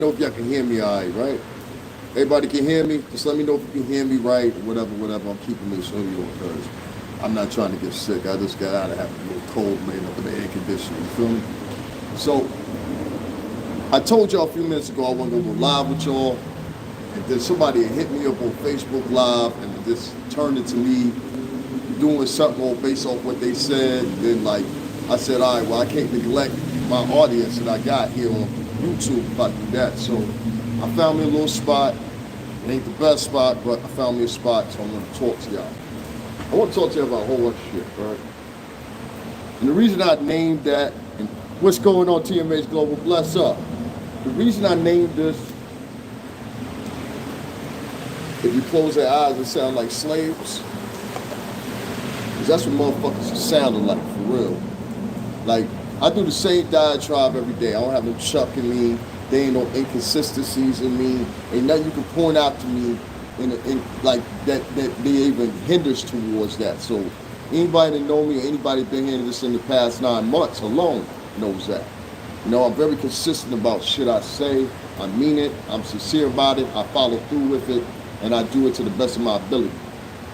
know if y'all can hear me all right? Everybody can hear me? Just let me know if you can hear me right, whatever. I'm keeping this audio because I'm not trying to get sick. I just got out of having a little cold laying up in the air conditioning, you feel me? So, I told y'all a few minutes ago I wasn't going to go live with y'all. And then somebody hit me up on Facebook Live and just turned it to me doing something all based off what they said. And then, like, I said, all right, well, I can't neglect my audience that I got here on YouTube if I do that. So I found me a little spot. It ain't the best spot, but I found me a spot, so I'm going to talk to y'all. I want to talk to you about a whole bunch of shit, right? And the reason I named that, and what's going on, TMH Global, bless up. The reason I named this, if you close their eyes, it sound like slaves. Because that's what motherfuckers are sounding like, for real. Like, I do the same diatribe every day. I don't have no chuck in me. There ain't no inconsistencies in me. Ain't nothing you can point out to me in like that they even hinders towards that. So anybody that know me or anybody been hearing this in the past 9 months alone knows that. You know, I'm very consistent about shit I say. I mean it. I'm sincere about it. I follow through with it. And I do it to the best of my ability.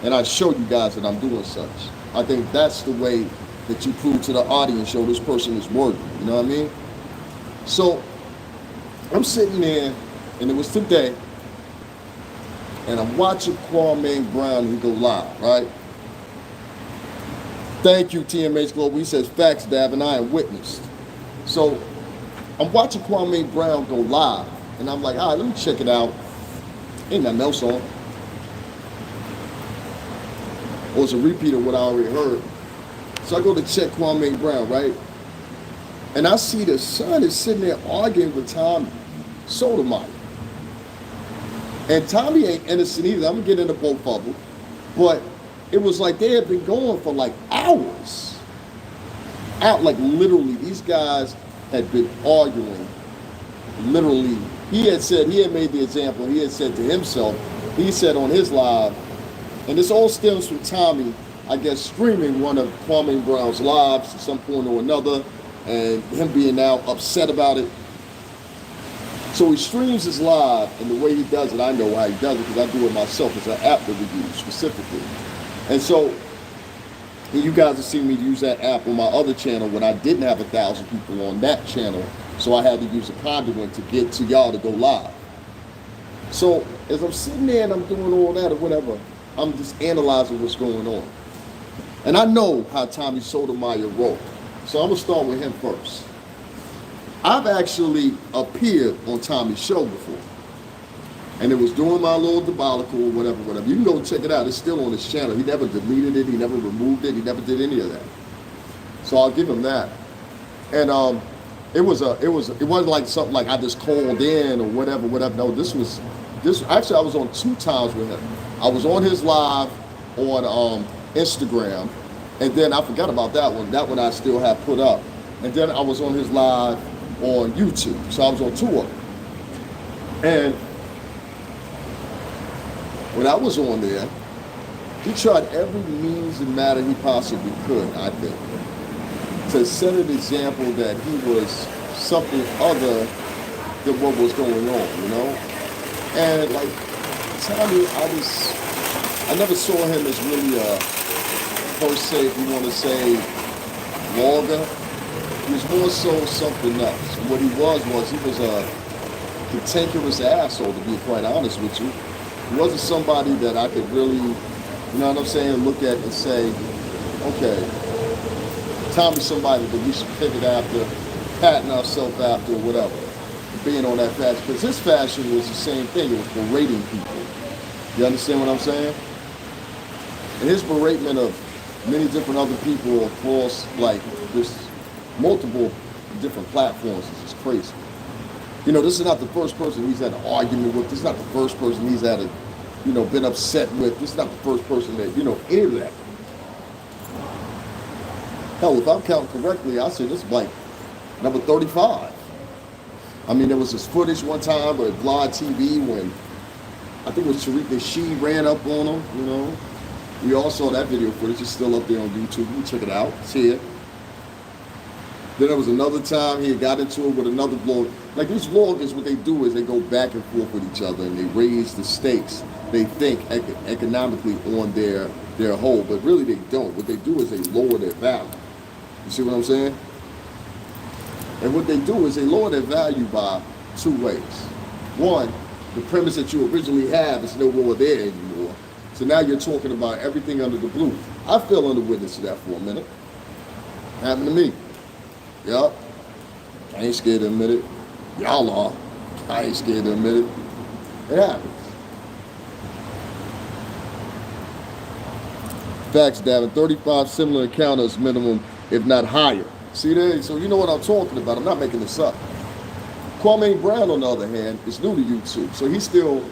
And I show you guys that I'm doing such. I think that's the way that you prove to the audience, yo, this person is worthy. You know what I mean? So I'm sitting there, and it was today, and I'm watching Kwame Brown, he go live, right? Thank you, TMH Global. He says, facts, Dab, and I am witnessed. So I'm watching Kwame Brown go live, and I'm like, all right, let me check it out. Ain't nothing else on. Or it's a repeat of what I already heard. So I go to check Kwame Brown, right? And I see the son is sitting there arguing with Tommy Sotomayor. And Tommy ain't innocent either. I'm gonna get into both of them. But it was like they had been going for like hours. Out, like literally, these guys had been arguing. Literally, he had made the example, he had said to himself, he said on his live, and this all stems from Tommy, I guess, streaming one of Kwame Brown's lives at some point or another, and him being now upset about it. So he streams his live, and the way he does it, I know how he does it because I do it myself. It's an app that we use specifically. And so, and you guys have seen me use that app on my other channel when I didn't have 1,000 people on that channel, so I had to use a conduit to get to y'all to go live. So as I'm sitting there and I'm doing all that or whatever, I'm just analyzing what's going on. And I know how Tommy Sotomayor wrote. So I'm going to start with him first. I've actually appeared on Tommy's show before. And it was during my little debacle or whatever. You can go check it out. It's still on his channel. He never deleted it. He never removed it. He never did any of that. So I'll give him that. And it wasn't like something like I just called in or whatever. No, actually I was on 2 times with him. I was on his live on Instagram, and then I forgot about that one. That one I still have put up. And then I was on his live on YouTube. So I was on 2 of them. And when I was on there, he tried every means and matter he possibly could, I think, to set an example that he was something other than what was going on, you know? And like, Tommy, I never saw him as really per se, if you want to say, vlogger. He was more so something else. And what he was a cantankerous asshole, to be quite honest with you. He wasn't somebody that I could really, you know what I'm saying, look at and say, okay, Tommy's somebody that we should pivot after, patting ourselves after, or whatever. Being on that fashion. Because his fashion was the same thing. It was berating people. You understand what I'm saying? And his beratement of many different other people across, like, this multiple different platforms is just crazy. You know, this is not the first person he's had an argument with. This is not the first person he's had been upset with. This is not the first person that, any of that. Hell, if I'm counting correctly, I said this is like number 35. I mean, there was this footage one time at Vlog TV when I think it was Tariq Nasheed ran up on him, you know. We all saw that video footage. It's still up there on YouTube. You can check it out, see it. Then there was another time he had got into it with another blog. Like these vloggers, what they do is they go back and forth with each other and they raise the stakes, they think economically on their whole, but really they don't. What they do is they lower their value. You see what I'm saying? And what they do is they lower their value by two ways. One, the premise that you originally have is no more there anymore. So now you're talking about everything under the blue. I fell under witness to that for a minute. Happened to me. Yup. I ain't scared to admit it. Y'all are. I ain't scared to admit it. It happens. Facts, Davin. 35 similar encounters minimum, if not higher. See there? So you know what I'm talking about. I'm not making this up. KWAMEBROWN, on the other hand, is new to YouTube. So he's still,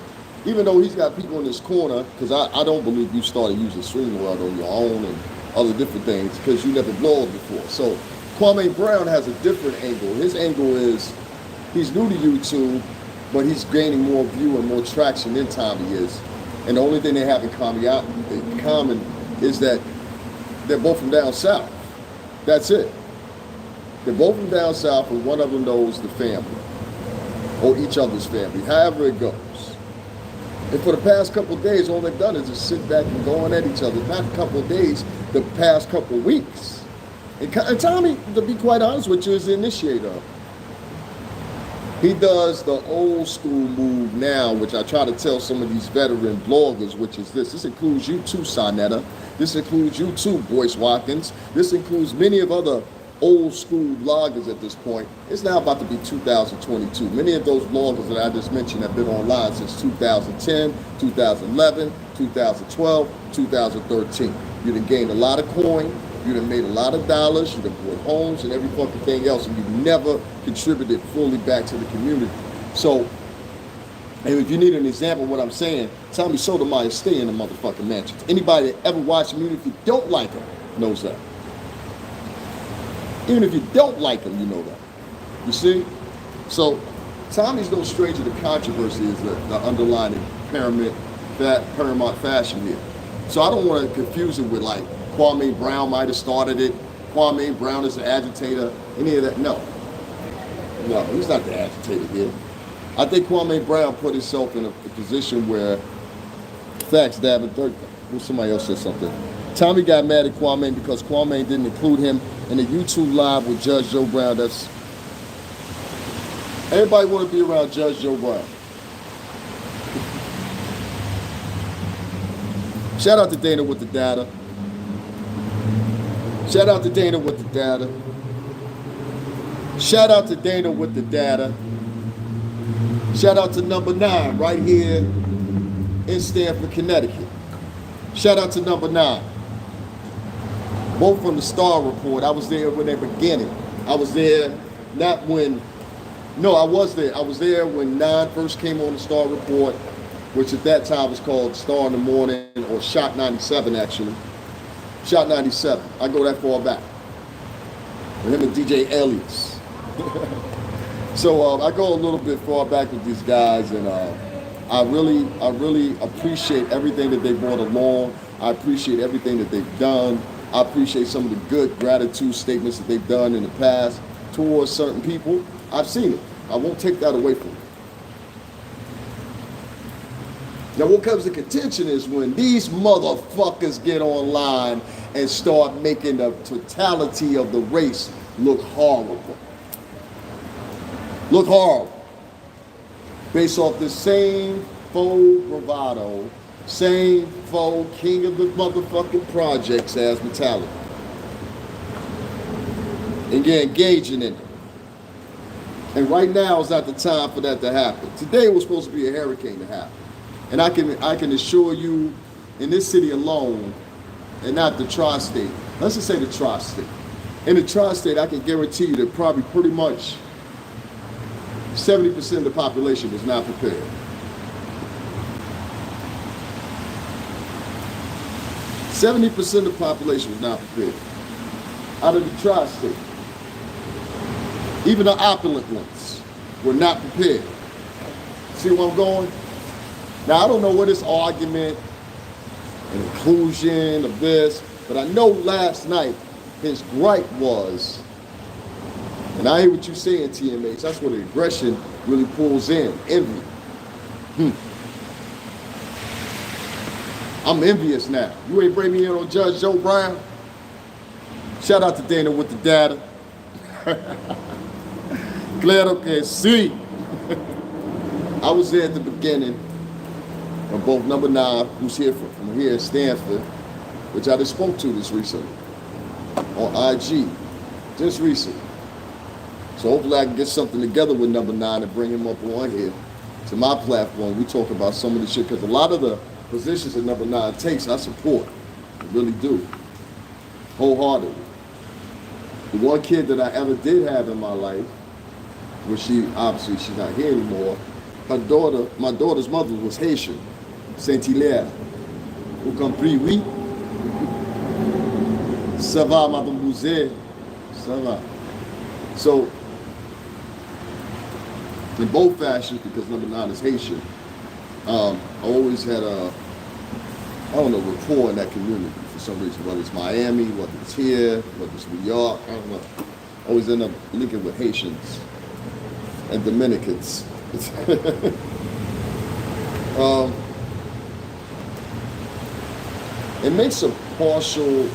even though he's got people in his corner, because I don't believe you started using StreamYard on your own and other different things because you never vlogged before. So KWAMEBROWN has a different angle. His angle is he's new to YouTube, but he's gaining more view and more traction than Tommy is. And the only thing they have in common is that they're both from down south. That's it. They're both from down south, and one of them knows the family, or each other's family, however it goes. And for the past couple of days, all they've done is just sit back and go on at each other. Not a couple of days, the past couple of weeks. And Tommy, to be quite honest with you, is the initiator. He does the old school move now, which I try to tell some of these veteran bloggers, which is this. This includes you too, Sonetta. This includes you too, Boyce Watkins. This includes many of other old school bloggers at this point. It's now about to be 2022. Many of those bloggers that I just mentioned have been online since 2010, 2011, 2012, 2013. You done gained a lot of coin, you done made a lot of dollars, you done bought homes and every fucking thing else, and you never contributed fully back to the community. So, and if you need an example of what I'm saying, Tommy Sotomayor stay in the motherfucking mansions. Anybody that ever watched him, even if you don't like him, knows that. Even if you don't like him, you know that. You see? So, Tommy's no stranger to controversy is the underlying paramount fashion here. So I don't want to confuse it with like KWAMEBROWN might have started it. KWAMEBROWN is the agitator. Any of that? No. No, he's not the agitator here. I think KWAMEBROWN put himself in a position where, facts, Davin, somebody else said something. Tommy got mad at Kwame because Kwame didn't include him in the YouTube live with Judge Joe Brown. That's everybody want to be around Judge Joe Brown. Shout out to Dana with the data. Shout out to Dana with the data. Shout out to Dana with the data. Shout out to number 9 right here in Stamford, Connecticut. Shout out to number 9. Both from the Star Report. I was there when they were beginning. I was there not when, no, I was there. I was there when 9 first came on the Star Report, which at that time was called Star in the Morning, or Shot 97 actually. Shot 97. I go that far back. With him and DJ Elias. So I go a little bit far back with these guys, and I really appreciate everything that they brought along. I appreciate everything that they've done. I appreciate some of the good gratitude statements that they've done in the past towards certain people. I've seen it. I won't take that away from them. Now, what comes to contention is when these motherfuckers get online and start making the totality of the race look horrible. Look horrible. Based off the same faux bravado, same faux king of the motherfucking projects as mentality. And you're engaging in it. And right now is not the time for that to happen. Today was supposed to be a hurricane to happen. And I can assure you, in this city alone, and not the tri-state, let's just say the tri-state. In the tri-state, I can guarantee you that probably pretty much 70% of the population was not prepared. %70 of the population was not prepared. Out of the tri-state. Even the opulent ones were not prepared. See where I'm going? Now, I don't know what this argument and inclusion of this, but I know last night his gripe was And I hear what you're saying, TMH. That's where the aggression really pulls in. Envy. I'm envious now. You ain't bring me in on Judge Joe Brown. Shout out to Dana with the data. Claro que sí. I was there at the beginning of both number 9, who's here from here in Stanford, which I just spoke to this recently on IG, just recently. So hopefully I can get something together with number 9 and bring him up on here to my platform. We talk about some of the shit, because a lot of the positions that number 9 takes, I support. I really do. Wholeheartedly. The one kid that I ever did have in my life, which she's not here anymore, my daughter's mother was Haitian, Saint-Hilaire. Vous compris, oui? Ça va, Madame Bouzet? Ça va. So, in both fashions, because number 9 is Haitian, I always had rapport in that community for some reason, whether it's Miami, whether it's here, whether it's New York, I don't know. I always end up linking with Haitians and Dominicans. It makes a partial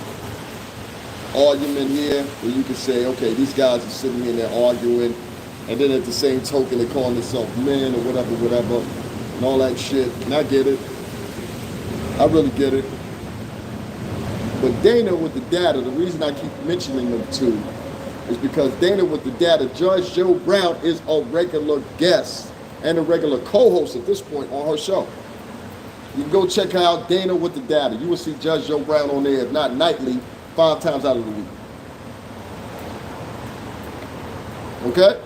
argument here where you can say, okay, these guys are sitting in there arguing, and then at the same token they're calling themselves men or whatever, and all that shit. And I get it. I really get it. But Dana with the data, the reason I keep mentioning them two is because Dana with the data, Judge Joe Brown is a regular guest and a regular co-host at this point on her show. You can go check out Dana with the data. You will see Judge Joe Brown on there, if not nightly, 5 times out of the week. Okay?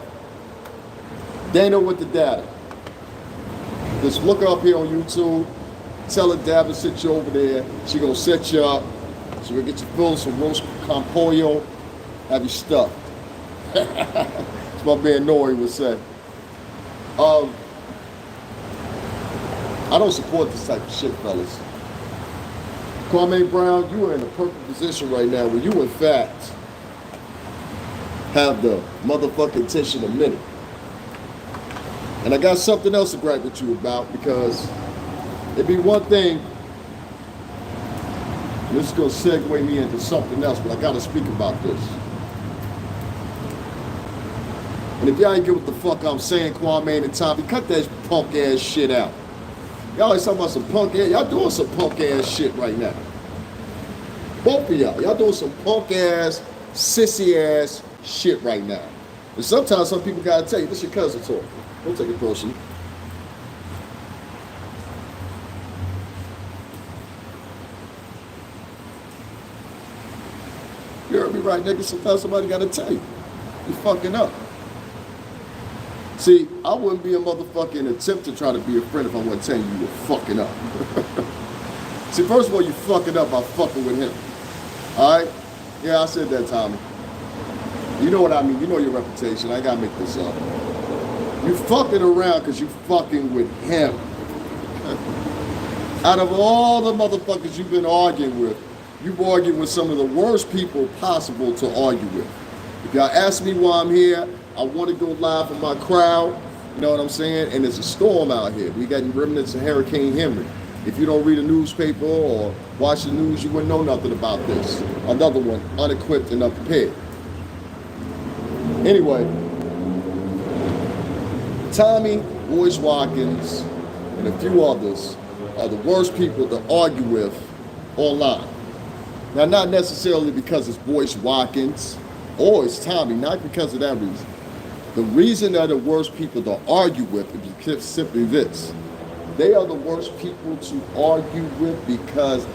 Dana with the data. Just look her up here on YouTube. Tell her Dab to sit you over there. She gonna set you up. She gonna get you filled some roast con pollo. Have you stuffed. That's my man Nori would say. I don't support this type of shit, fellas. Kwame Brown, you are in a perfect position right now where you, in fact, have the motherfucking attention a minute. And I got something else to gripe with you about, because it'd be one thing, and this is going to segue me into something else, but I got to speak about this. And if y'all ain't get what the fuck I'm saying, Kwame and Tommy, cut that punk ass shit out. Y'all always talking about some punk ass, y'all doing some punk ass shit right now. Both of y'all doing some punk ass, sissy ass shit right now. And sometimes some people gotta tell you, this your cousin talking. Don't take it personally. You heard me right, nigga. Sometimes somebody gotta tell you, you're fucking up. See, I wouldn't be a motherfucking attempt to try to be a friend if I wasn't telling you were fucking up. See, first of all, you fucking up by fucking with him. All right? Yeah, I said that, Tommy. You know what I mean. You know your reputation. I gotta make this up. You fucking around because you fucking with him. Out of all the motherfuckers you've been arguing with, you've argued with some of the worst people possible to argue with. If y'all ask me why I'm here, I want to go live for my crowd. You know what I'm saying? And there's a storm out here. We got remnants of Hurricane Henry. If you don't read a newspaper or watch the news, you wouldn't know nothing about this. Another one, unequipped and unprepared. Anyway, Tommy, Boyce Watkins, and a few others are the worst people to argue with online. Now, not necessarily because it's Boyce Watkins or it's Tommy, not because of that reason. The reason they're the worst people to argue with is simply this. They are the worst people to argue with because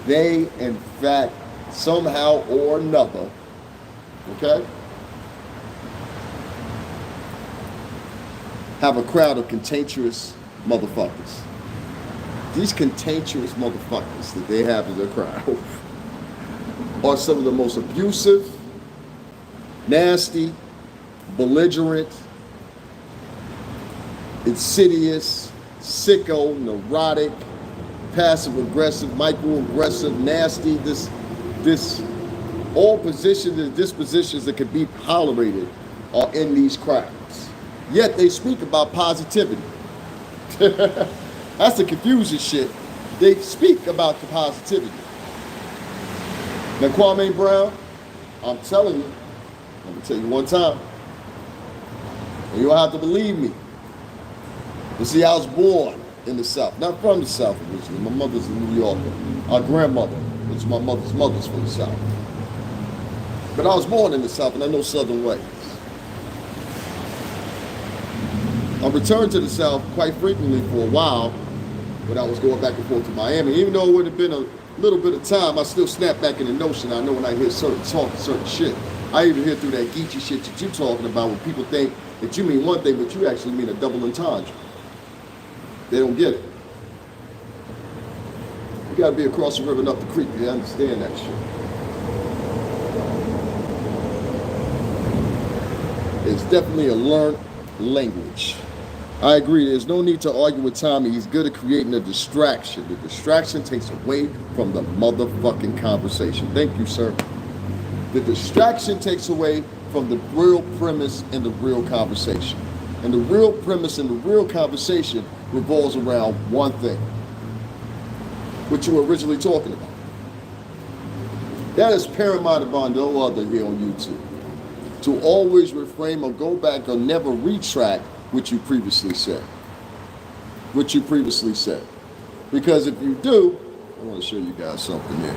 they, in fact, somehow or another, okay, have a crowd of cantankerous motherfuckers. These cantankerous motherfuckers that they have in their crowd are some of the most abusive, nasty, belligerent, insidious, sicko, neurotic, passive-aggressive, microaggressive, nasty, this all positions and dispositions that can be tolerated are in these crowds. Yet they speak about positivity. That's the confusing shit. They speak about the positivity. Now, Kwame Brown, I'm telling you, let me tell you one time, and you don't have to believe me. You see, I was born in the South, not from the South originally. My mother's a New Yorker. Our grandmother, which is my mother's from the South. But I was born in the South, and I know Southern ways. I returned to the South quite frequently for a while when I was going back and forth to Miami. Even though it would have been a little bit of time, I still snap back in the notion. I know when I hear certain talk, certain shit. I even hear through that geeky shit that you're talking about when people think that you mean one thing, but you actually mean a double entendre. They don't get it. You gotta be across the river and up the creek to understand that shit. It's definitely a learned language. I agree, there's no need to argue with Tommy. He's good at creating a distraction. The distraction takes away from the motherfucking conversation. Thank you, sir. The distraction takes away from the real premise and the real conversation. And the real premise and the real conversation revolves around one thing, what you were originally talking about. That is paramount upon no other here on YouTube. To always reframe or go back or never retract what you previously said. What you previously said. Because if you do, I want to show you guys something here.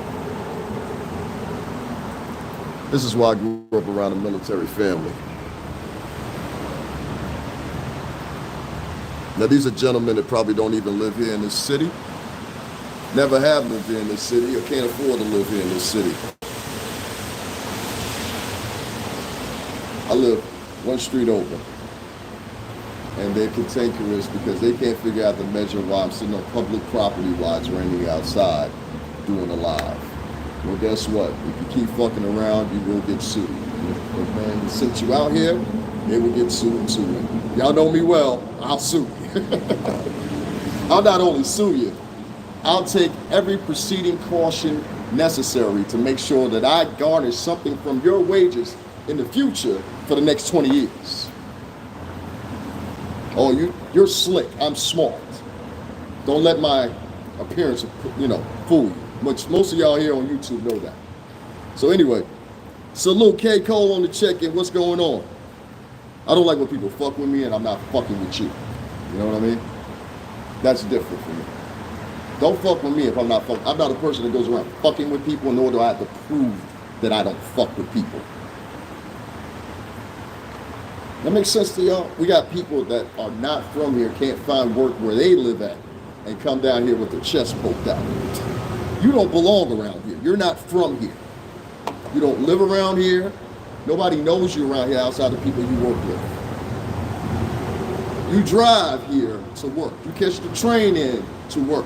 This is why I grew up around a military family. Now these are gentlemen that probably don't even live here in this city. Never have lived here in this city or can't afford to live here in this city. I live one street over. And they're cantankerous because they can't figure out the measure why I'm sitting on public property while it's raining outside doing a live. Well, guess what? If you keep fucking around, you will get sued. If man sent you out here, they will get sued too. Y'all know me well, I'll sue you. I'll not only sue you, I'll take every preceding caution necessary to make sure that I garnish something from your wages in the future for the next 20 years. Oh, you're slick. I'm smart. Don't let my appearance, fool you. Most of y'all here on YouTube know that. So anyway, salute K. Cole on the check-in. What's going on? I don't like when people fuck with me and I'm not fucking with you. You know what I mean? That's different for me. Don't fuck with me if I'm not fucking. I'm not a person that goes around fucking with people, nor do I have to prove that I don't fuck with people. That makes sense to y'all? We got people that are not from here, can't find work where they live at, and come down here with their chest poked out. You don't belong around here. You're not from here. You don't live around here. Nobody knows you around here outside the people you work with. You drive here to work. You catch the train in to work.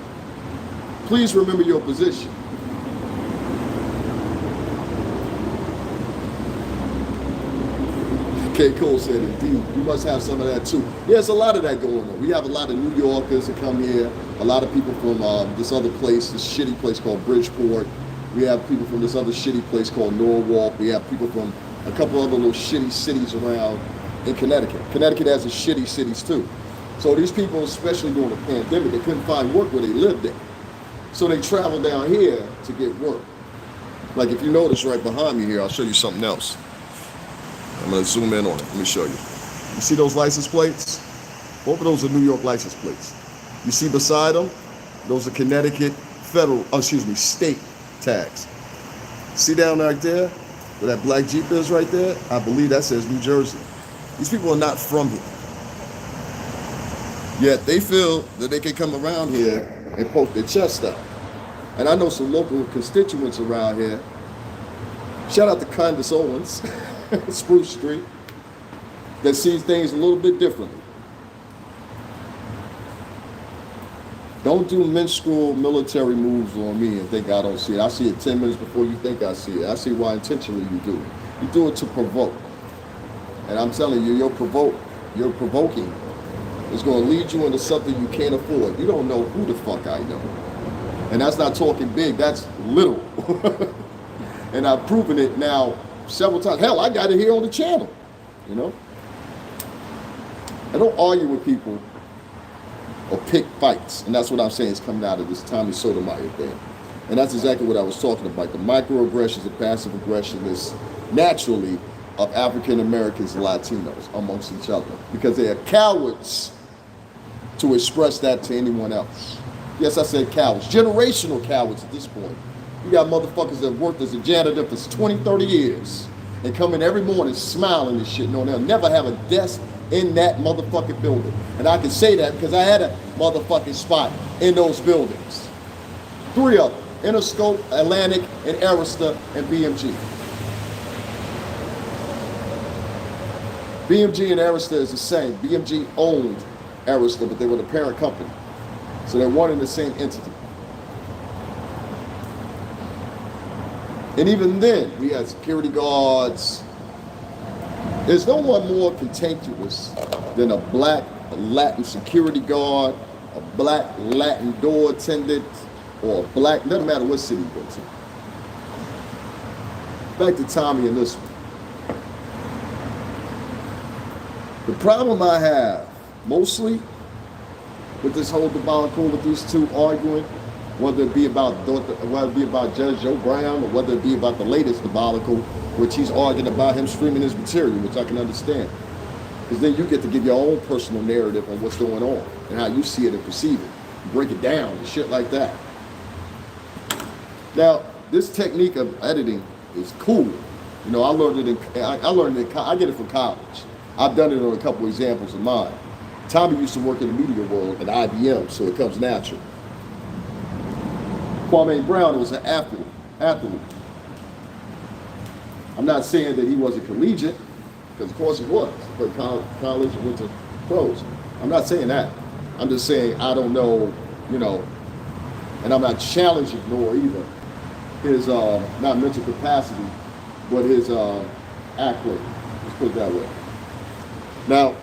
Please remember your position. K. Cole said, indeed, you must have some of that too. There's a lot of that going on. We have a lot of New Yorkers that come here, a lot of people from this other place, this shitty place called Bridgeport. We have people from this other shitty place called Norwalk. We have people from a couple other little shitty cities around in Connecticut. Connecticut has its shitty cities too. So these people, especially during the pandemic, they couldn't find work where they lived in. So they traveled down here to get work. Like if you notice right behind me here, I'll show you something else. I'm going to zoom in on it. Let me show you. You see those license plates? Both of those are New York license plates. You see beside them? Those are Connecticut state tags. See down right there? Where that black Jeep is right there? I believe that says New Jersey. These people are not from here. Yet they feel that they can come around here and poke their chest out. And I know some local constituents around here. Shout out to Candace Owens. Spruce Street, that sees things a little bit differently. Don't do minstrel military moves on me and think I don't see it. I see it 10 minutes before you think I see it. I see why intentionally you do it. You do it to provoke. And I'm telling you, your provoking is going to lead you into something you can't afford. You don't know who the fuck I know. And that's not talking big, that's literal. And I've proven it now several times. Hell, I got it here on the channel. you know? I don't argue with people or pick fights. And that's what I'm saying is coming out of this Tommy Sotomayor thing. And that's exactly what I was talking about. The microaggressions, the passive aggression is naturally of African Americans and Latinos amongst each other because they are cowards to express that to anyone else. Yes, I said cowards. Generational cowards at this point. You got motherfuckers that worked as a janitor for 20, 30 years and come in every morning smiling and shit, knowing they'll never have a desk in that motherfucking building. And I can say that because I had a motherfucking spot in those buildings. 3 of them. Interscope, Atlantic, and Arista, and BMG. BMG and Arista is the same. BMG owned Arista, but they were the parent company. So they're one and the same entity. And even then, we had security guards. There's no one more cantankerous than a black Latin security guard, a black Latin door attendant, or a black, doesn't matter what city you go to. Back to Tommy and this one. The problem I have, mostly, with this whole debacle, with these two arguing, whether it be about Judge Joe Brown, or whether it be about the latest debacle, which he's arguing about him streaming his material, which I can understand. Because then you get to give your own personal narrative on what's going on, and how you see it and perceive it. Break it down and shit like that. Now, this technique of editing is cool. You know, I learned it I get it from college. I've done it on a couple examples of mine. Tommy used to work in the media world at IBM, so it comes natural. KWAMEBROWN was an athlete. I'm not saying that he wasn't collegiate, because of course he was. He played college and went to pros. I'm not saying that. I'm just saying I don't know, you know, and I'm not challenging nor either his not mental capacity, but his accolade. Let's put it that way. Now,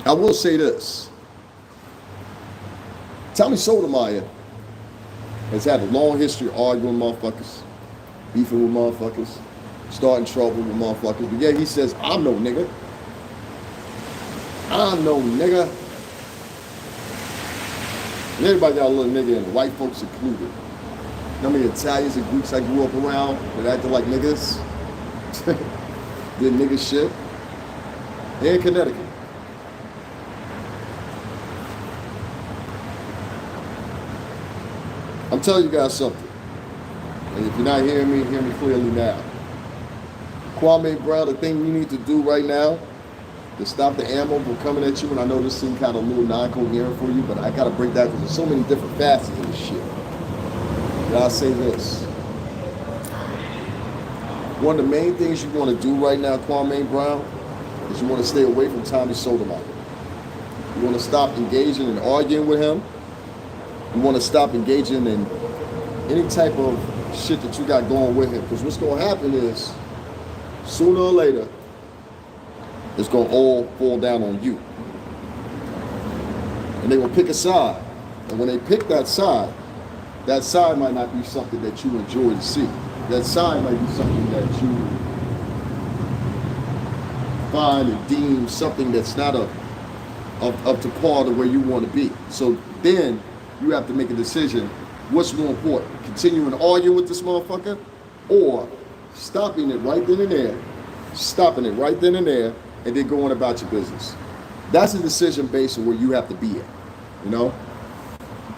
I will say this. Tommy Sotomayor has had a long history of arguing with motherfuckers, beefing with motherfuckers, starting trouble with motherfuckers. But yeah, he says, I'm no nigga. I'm no nigga. And everybody got a little nigga in, white folks included. You know how many Italians and Greeks I grew up around that acted like niggas? Did nigga shit. In Connecticut. I'm telling you guys something. And if you're not hearing me, hear me clearly now. KWAMEBROWN, the thing you need to do right now to stop the ammo from coming at you, and I know this seems kind of a little non-coherent for you, but I got to break that because there's so many different facets of this shit. And I'll say this. One of the main things you want to do right now, KWAMEBROWN, is you want to stay away from Tommy Sotomayor. You want to stop engaging and arguing with him. You want to stop engaging in any type of shit that you got going with him. Because what's going to happen is, sooner or later, it's going to all fall down on you. And they're going to pick a side. And when they pick that side might not be something that you enjoy to see. That side might be something that you find and deem something that's not up to par to where you want to be. So then you have to make a decision. What's more important? Continuing to argue with this motherfucker, or stopping it right then and there, and then going about your business. That's a decision based on where you have to be at, you know?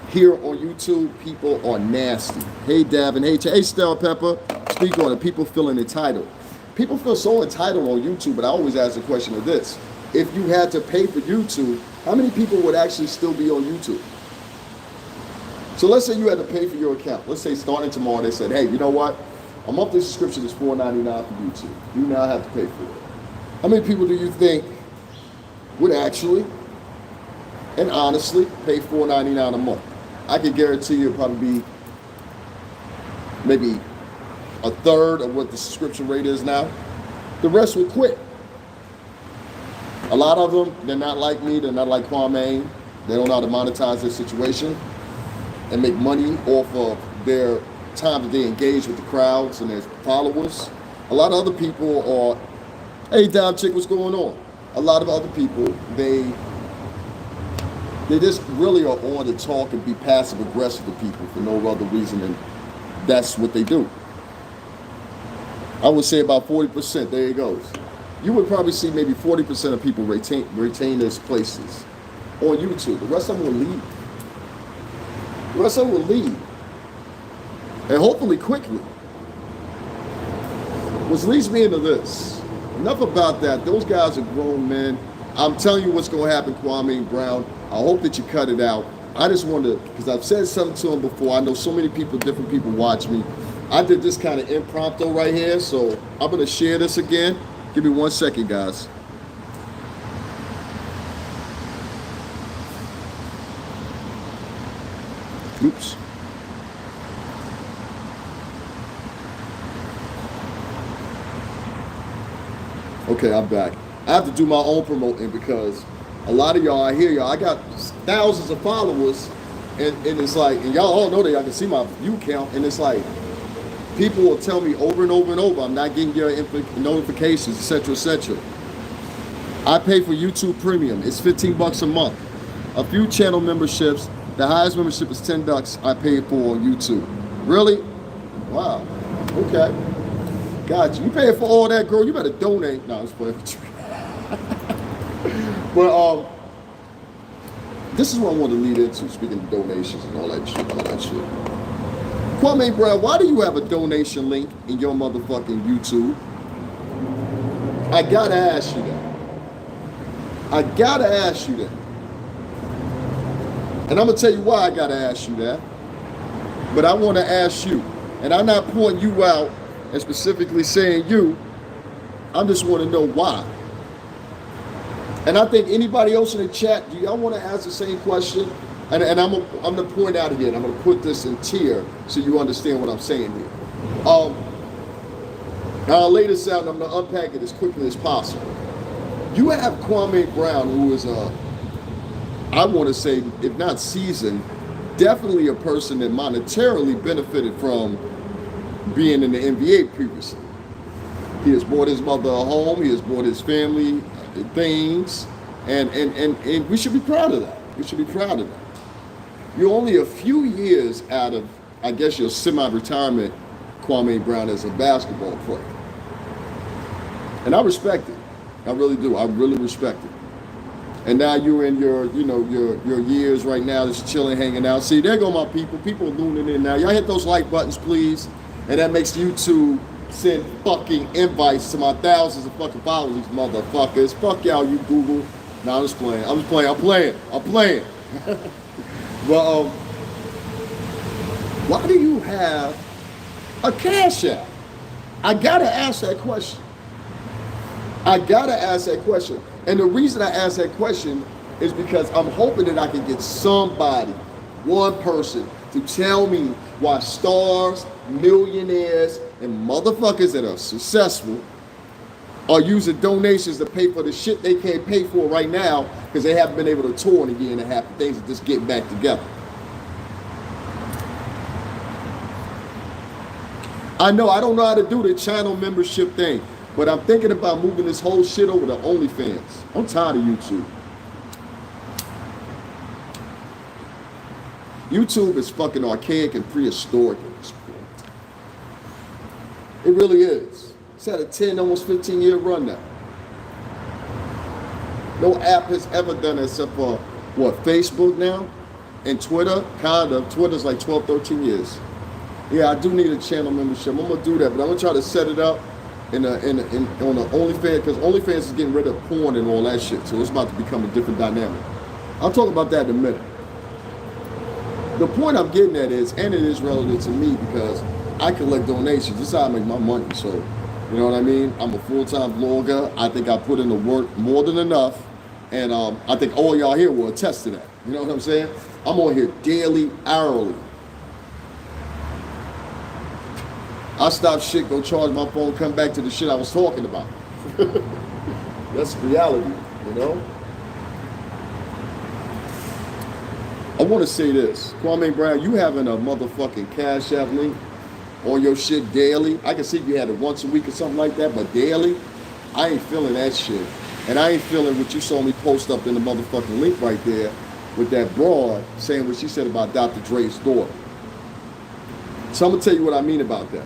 Here on YouTube, people are nasty. Hey, Davin. Hey, Stella Pepper. Speak on it. People feeling entitled. People feel so entitled on YouTube, but I always ask the question of this. If you had to pay for YouTube, how many people would actually still be on YouTube? So let's say you had to pay for your account. Let's say starting tomorrow, they said, hey, you know what? A monthly subscription is $4.99 for YouTube. You now have to pay for it. How many people do you think would actually and honestly pay $4.99 a month? I can guarantee you it'll probably be maybe a third of what the subscription rate is now. The rest will quit. A lot of them, they're not like me, they're not like Kwame. They don't know how to monetize their situation and make money off of their time that they engage with the crowds and their followers. A lot of other people are Hey, Dom Chick, what's going on? A lot of other people, they just really are on to talk and be passive aggressive to people for no other reason than that's what they do. I would say about 40%. There it goes. You would probably see maybe 40% of people retain those places on YouTube. The rest of them will leave. The rest of them will leave. And hopefully quickly. Which leads me into this. Enough about that. Those guys are grown men. I'm telling you what's going to happen, Kwame Brown. I hope that you cut it out. I just wanted to, because I've said something to him before. I know so many people, different people watch me. I did this kind of impromptu right here, so I'm going to share this again. Give me 1 second, guys. Oops. Okay, I'm back. I have to do my own promoting because a lot of y'all, I hear y'all, I got thousands of followers, and it's like, and y'all all know that y'all can see my view count, and it's like, people will tell me over and over and over, I'm not getting your notifications, etc., etc. I pay for YouTube Premium. It's $15 a month. A few channel memberships. The highest membership is $10 I pay for on YouTube. Really? Wow. Okay. Got you. You paying for all that, girl? You better donate. No, I'm just playing with you. But this is what I want to lead into. Speaking of donations and all that shit. Kwame Brown, why do you have a donation link in your motherfucking YouTube? I gotta ask you that. I gotta ask you that. And I'm gonna tell you why I gotta ask you that. But I want to ask you, and I'm not pointing you out and specifically saying you. I just want to know why. And I think anybody else in the chat, do y'all want to ask the same question? And I'm gonna point out again. I'm gonna put this in tier so you understand what I'm saying here. I'll lay this out and I'm gonna unpack it as quickly as possible. You have Kwame Brown, who is I want to say, if not seasoned, definitely a person that monetarily benefited from being in the NBA previously. He has bought his mother a home. He has bought his family things, and we should be proud of that. We should be proud of that. You're only a few years out of, I guess, your semi-retirement, Kwame Brown, as a basketball player. And I respect it. I really do. I really respect it. And now you're in your years right now, just chilling, hanging out. See, there go my people. People are looning in now. Y'all hit those like buttons, please. And that makes YouTube send fucking invites to my thousands of fucking followers, these motherfuckers. Fuck y'all, you Google. No, I'm just playing. I'm playing. Well, why do you have a Cash App? I gotta ask that question. And the reason I ask that question is because I'm hoping that I can get somebody, one person, to tell me why stars, millionaires, and motherfuckers that are successful are using donations to pay for the shit they can't pay for right now because they haven't been able to tour in a year and a half. Things are just getting back together. I know I don't know how to do the channel membership thing, but I'm thinking about moving this whole shit over to OnlyFans. I'm tired of YouTube. YouTube is fucking archaic and prehistoric at this point. It really is. It's had a 10, almost 15-year run now. No app has ever done it except for, what, Facebook now? And Twitter? Kind of. Twitter's like 12, 13 years. Yeah, I do need a channel membership. I'm going to do that, but I'm going to try to set it up on the OnlyFans, because OnlyFans is getting rid of porn and all that shit, so it's about to become a different dynamic. I'll talk about that in a minute. The point I'm getting at is, and it is relevant to me because I collect donations. This is how I make my money, so you know what I mean? I'm a full-time vlogger. I think I put in the work more than enough, and I think all y'all here will attest to that. You know what I'm saying? I'm on here daily, hourly. I stop shit, go charge my phone, come back to the shit I was talking about. That's reality, you know? I want to say this. Kwame Brown, you having a motherfucking Cash App link on your shit daily. I can see if you had it once a week or something like that, but daily, I ain't feeling that shit. And I ain't feeling what you saw me post up in the motherfucking link right there with that broad saying what she said about Dr. Dre's daughter. So I'm gonna tell you what I mean about that.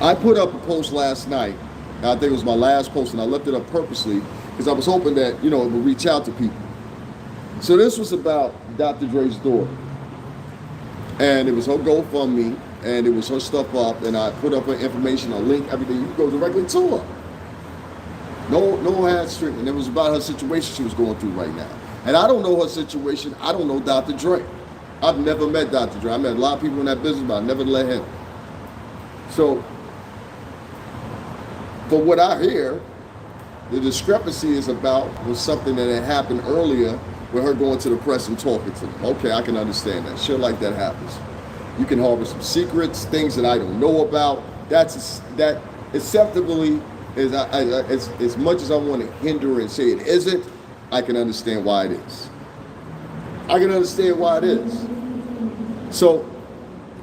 I put up a post last night. I think it was my last post, and I left it up purposely because I was hoping that, it would reach out to people. So this was about Dr. Dre's daughter. And it was her GoFundMe, and it was her stuff up, and I put up her information, a link, everything. You can go directly to her. No ad string. And it was about her situation she was going through right now. And I don't know her situation. I don't know Dr. Dre. I've never met Dr. Dre. I met a lot of people in that business, but I never let him. So, for what I hear, the discrepancy is about was something that had happened earlier with her going to the press and talking to them. Okay, I can understand that. Shit like that happens. You can harbor some secrets, things that I don't know about. That acceptably is as much as I want to hinder and say it isn't, I can understand why it is. I can understand why it is. So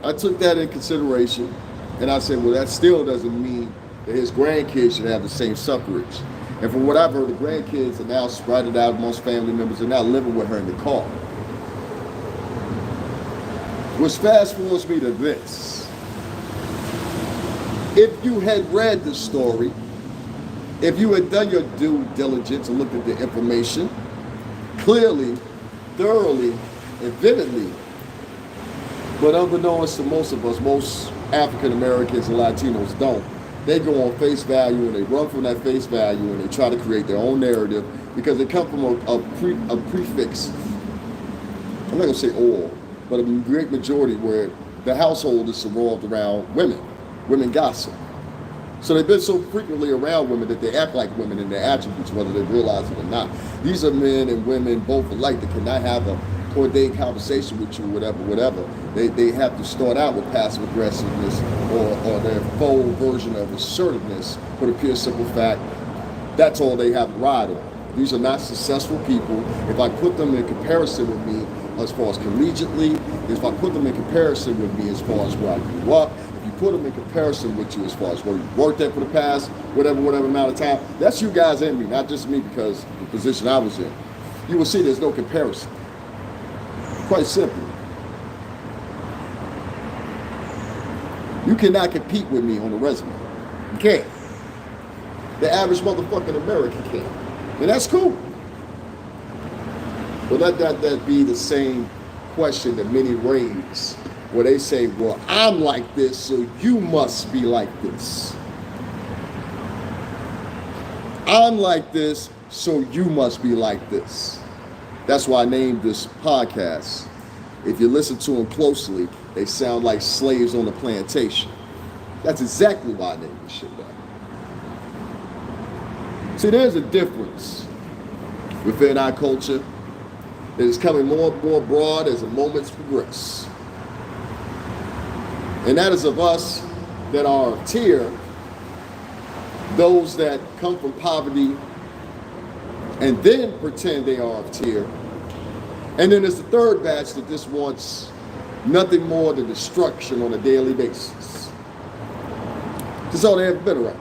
I took that in consideration, and I said, well, that still doesn't mean that his grandkids should have the same suffrage. And from what I've heard, the grandkids are now spread out amongst family members and now living with her in the car. Which fast forwards me to this. If you had read the story, if you had done your due diligence and looked at the information, clearly, thoroughly, and vividly, but unbeknownst to most of us, most African Americans and Latinos don't. They go on face value and they run from that face value and they try to create their own narrative because they come from a prefix. I'm not going to say all, but a great majority where the household is revolved around women. Women gossip. So they've been so frequently around women that they act like women in their attributes, whether they realize it or not. These are men and women both alike that cannot have a ordained conversation with you, whatever. They have to start out with passive aggressiveness or their full version of assertiveness for the pure simple fact that's all they have to ride on. These are not successful people. If I put them in comparison with me as far as collegiately, if I put them in comparison with me as far as where I grew up, if you put them in comparison with you as far as where you worked at for the past, whatever amount of time, that's you guys and me, not just me because the position I was in. You will see there's no comparison. Quite simply. You cannot compete with me on the resume. You can't. The average motherfucking American can. And that's cool. But let that be the same question that many raise, where they say, well, I'm like this, so you must be like this. I'm like this, so you must be like this. That's why I named this podcast. If you listen to them closely, they sound like slaves on a plantation. That's exactly why I named this shit that. See, there's a difference within our culture that is coming more and more broad as the moments progress. And that is of us that are of tier, those that come from poverty and then pretend they are of tier. And then there's the third batch that just wants nothing more than destruction on a daily basis. That's all they have been around.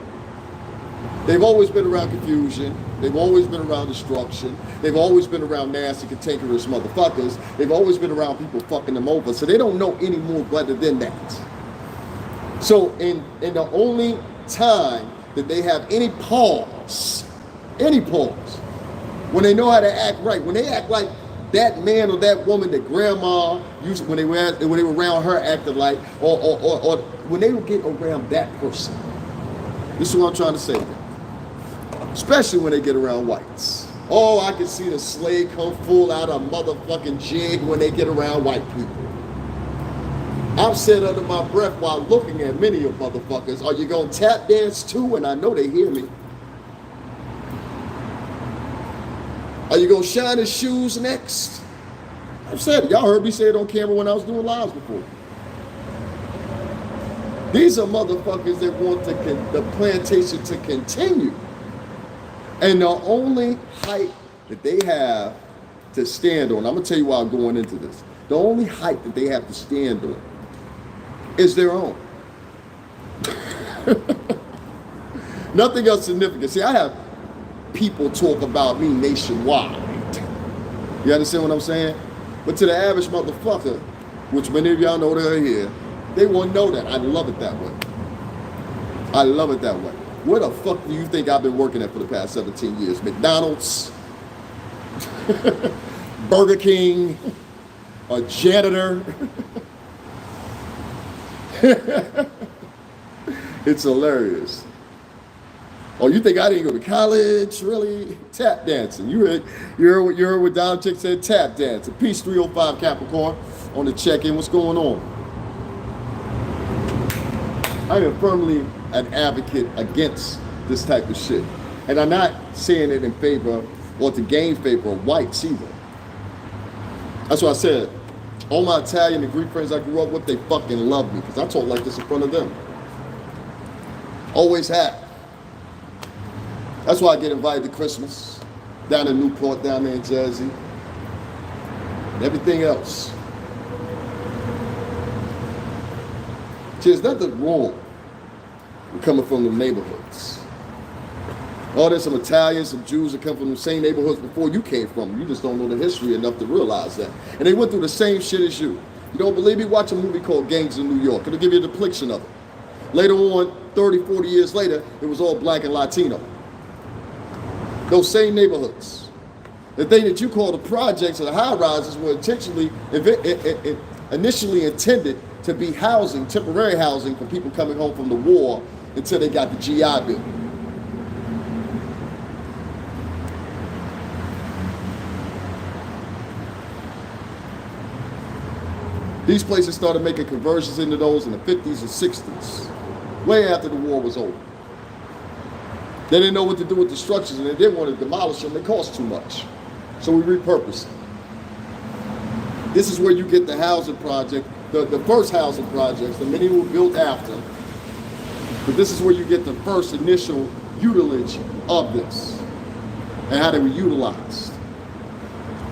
They've always been around confusion. They've always been around destruction. They've always been around nasty, cantankerous motherfuckers. They've always been around people fucking them over. So they don't know any more better than that. So in the only time that they have any pause, when they know how to act right, when they act like that man or that woman that grandma used when they were around her acting like, or when they would get around that person. This is what I'm trying to say. Especially when they get around whites. Oh, I can see the slave come full out of motherfucking jig when they get around white people. I've said under my breath while looking at many of motherfuckers, are you gonna tap dance too? And I know they hear me. Are you gonna shine his shoes next? I've said it. Y'all heard me say it on camera when I was doing lives before. These are motherfuckers that want the plantation to continue. And the only height that they have to stand on, I'm gonna tell you why I'm going into this. The only height that they have to stand on is their own. Nothing else significant. See, I have people talk about me nationwide. You understand what I'm saying? But to the average motherfucker, which many of y'all know they're here, they won't know that. I love it that way. I love it that way. Where the fuck do you think I've been working at for the past 17 years? McDonald's? Burger King? A janitor? It's hilarious. Oh, you think I didn't go to college? Really? Tap dancing. You heard what Don Chick said? Tap dancing. Peace 305 Capricorn on the check-in. What's going on? I am firmly an advocate against this type of shit. And I'm not saying it in favor or to gain favor of whites either. That's why I said, all my Italian and Greek friends I grew up with, they fucking love me because I talk like this in front of them. Always have. That's why I get invited to Christmas, down in Newport, down there in Jersey, and everything else. See, there's nothing wrong with coming from the neighborhoods. Oh, there's some Italians, some Jews that come from the same neighborhoods before you came from them. You just don't know the history enough to realize that. And they went through the same shit as you. You don't believe me? Watch a movie called Gangs in New York. It'll give you a depiction of it. Later on, 30, 40 years later, it was all black and Latino. Those same neighborhoods. The thing that you call the projects or the high rises were initially intended to be housing, temporary housing for people coming home from the war until they got the GI Bill. These places started making conversions into those in the 50s and 60s, way after the war was over. They didn't know what to do with the structures and they didn't want to demolish them. They cost too much. So we repurposed them. This is where you get the housing project, the first housing projects, the many were built after. But this is where you get the first initial utilage of this and how they were utilized.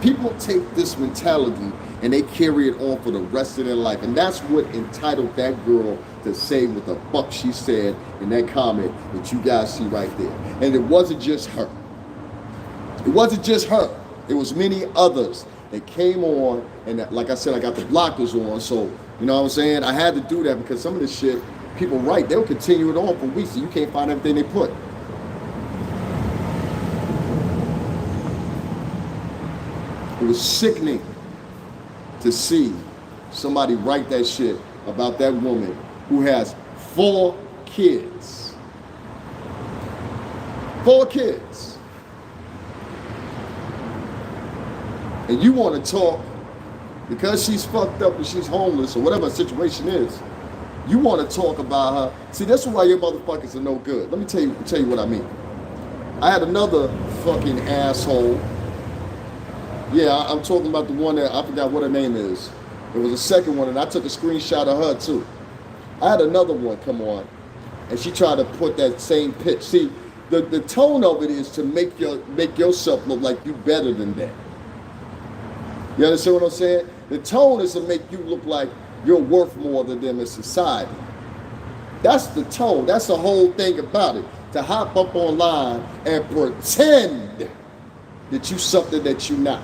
People take this mentality and they carry it on for the rest of their life. And that's what entitled that girl to say what the fuck she said in that comment that you guys see right there. And it wasn't just her. It wasn't just her. It was many others that came on, and like I said, I got the blockers on, so, you know what I'm saying? I had to do that because some of this shit, people write, they'll continue it on for weeks, so you can't find everything they put. It was sickening to see somebody write that shit about that woman who has 4 kids. 4 kids. And you want to talk, because she's fucked up and she's homeless or whatever the situation is, you want to talk about her. See, that's why your motherfuckers are no good. Let me tell you what I mean. I had another fucking asshole. Yeah, I'm talking about the one that, I forgot what her name is. There was a second one, and I took a screenshot of her too. I had another one come on, and she tried to put that same pitch. See, the tone of it is to make yourself look like you better than that. You understand what I'm saying? The tone is to make you look like you're worth more than them in society. That's the tone. That's the whole thing about it. To hop up online and pretend that you something that you're not.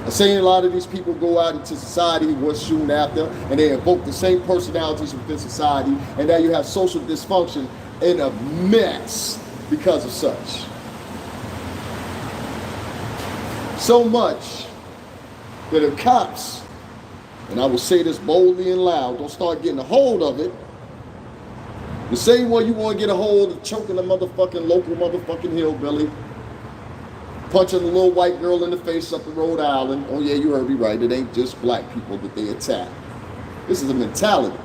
I'm saying a lot of these people go out into society what's soon after, and they invoke the same personalities within society, and now you have social dysfunction in a mess because of such. So much that if cops, and I will say this boldly and loud, don't start getting a hold of it, the same way you want to get a hold of choking a motherfucking local motherfucking hillbilly, punching a little white girl in the face up in Rhode Island. Oh yeah, you heard me right. It ain't just black people that they attack. This is a mentality.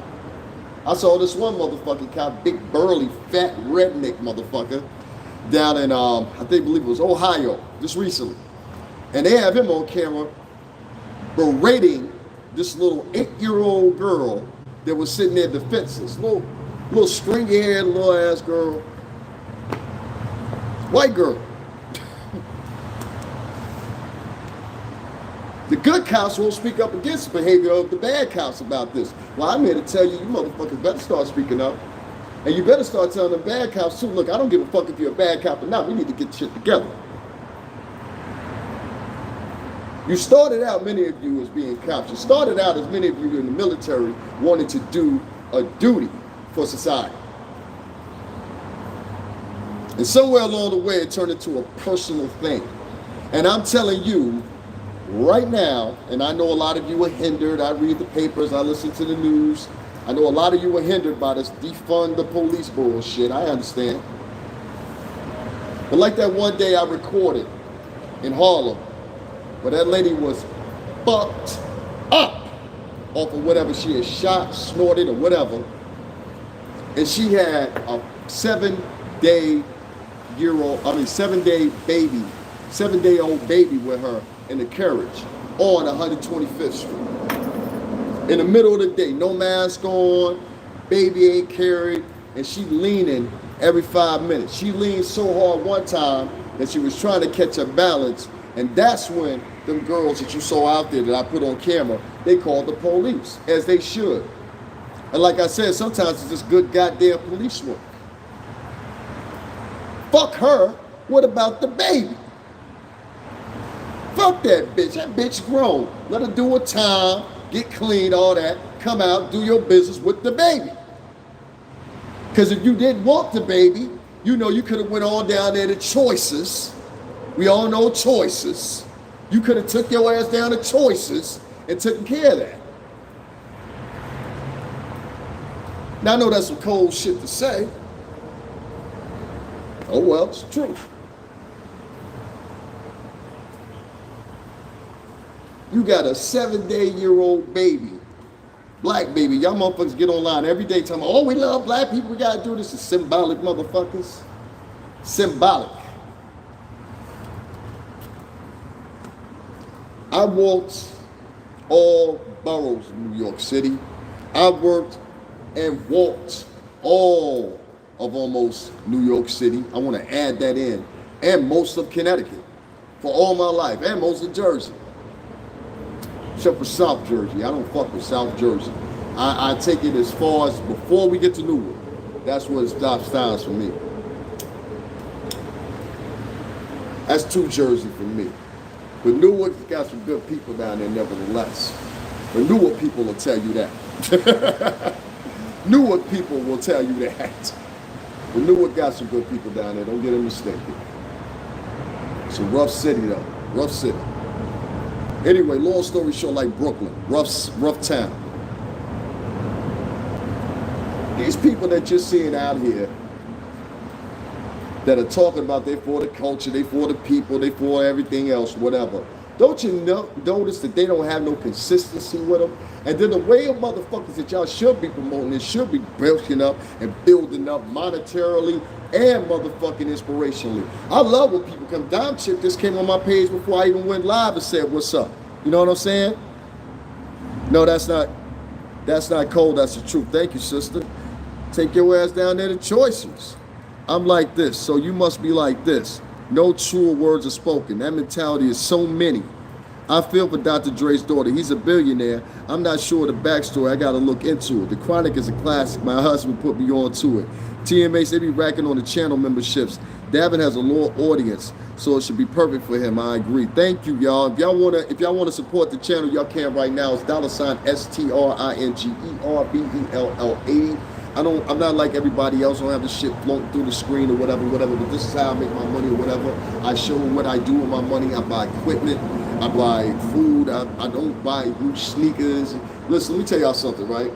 I saw this one motherfucking cop, big burly fat redneck motherfucker, down in I believe it was Ohio, just recently. And they have him on camera berating this little 8-year-old girl that was sitting there defenseless. Little stringy-haired little ass girl. White girl. The good cops won't speak up against the behavior of the bad cops about this. Well, I'm here to tell you, you motherfuckers better start speaking up. And you better start telling the bad cops too, look, I don't give a fuck if you're a bad cop or not. We need to get shit together. You started out, many of you, as being cops. You started out, as many of you in the military, wanting to do a duty for society. And somewhere along the way, it turned into a personal thing. And I'm telling you, right now, and I know a lot of you are hindered. I read the papers, I listen to the news. I know a lot of you are hindered by this defund the police bullshit. I understand. But like that one day I recorded in Harlem, where that lady was fucked up off of whatever she had shot, snorted, or whatever. And she had a 7-day-old baby, 7-day-old baby with her in the carriage on 125th Street. In the middle of the day, no mask on, baby ain't carried, and she leaning every 5 minutes. She leaned so hard one time that she was trying to catch her balance, and that's when them girls that you saw out there that I put on camera, they called the police, as they should. And like I said, sometimes it's just good goddamn police work. Fuck her, what about the baby? Fuck that bitch. That bitch grown. Let her do her time, get clean, all that. Come out, do your business with the baby. Because if you didn't want the baby, you know you could have went on down there to Choices. We all know Choices. You could have took your ass down to Choices and taken care of that. Now I know that's some cold shit to say. Oh well, it's the truth. You got a 7-day-old baby, black baby. Y'all motherfuckers get online every day telling me, oh, we love black people, we gotta do this. It's symbolic, motherfuckers. Symbolic. I walked all boroughs of New York City. I worked and walked all of almost New York City. I want to add that in. And most of Connecticut for all my life. And most of Jersey. Except for South Jersey. I don't fuck with South Jersey. I take it as far as before we get to Newark. That's where it stops signs for me. That's too Jersey for me. But Newark's got some good people down there nevertheless. The Newark people will tell you that. Newark people will tell you that. But Newark got some good people down there. Don't get it mistaken. It's a rough city though. Rough city. Anyway, long story short, like Brooklyn. Rough town. These people that you're seeing out here that are talking about they for the culture, they for the people, they for everything else, whatever. Don't you notice that they don't have no consistency with them? And then the way of motherfuckers that y'all should be promoting this should be building up and building up monetarily and motherfucking inspirationally. I love when people come down. Chick just came on my page before I even went live and said, what's up? You know what I'm saying? No, that's not cold, that's the truth. Thank you, sister. Take your ass down there to Choices. I'm like this, so you must be like this. No truer words are spoken. That mentality is so many. I feel for Dr. Dre's daughter. He's a billionaire. I'm not sure of the backstory. I got to look into it. The Chronic is a classic. My husband put me on to it. TMH, they be racking on the channel memberships. Davin has a loyal audience, so it should be perfect for him. I agree. Thank you, y'all. If y'all wanna support the channel, y'all can right now. It's $STRINGERBELL80. I'm not like everybody else. I don't have the shit floating through the screen or whatever, but this is how I make my money or whatever. I show them what I do with my money. I buy equipment. I buy food. I don't buy new sneakers. Listen, let me tell y'all something, right?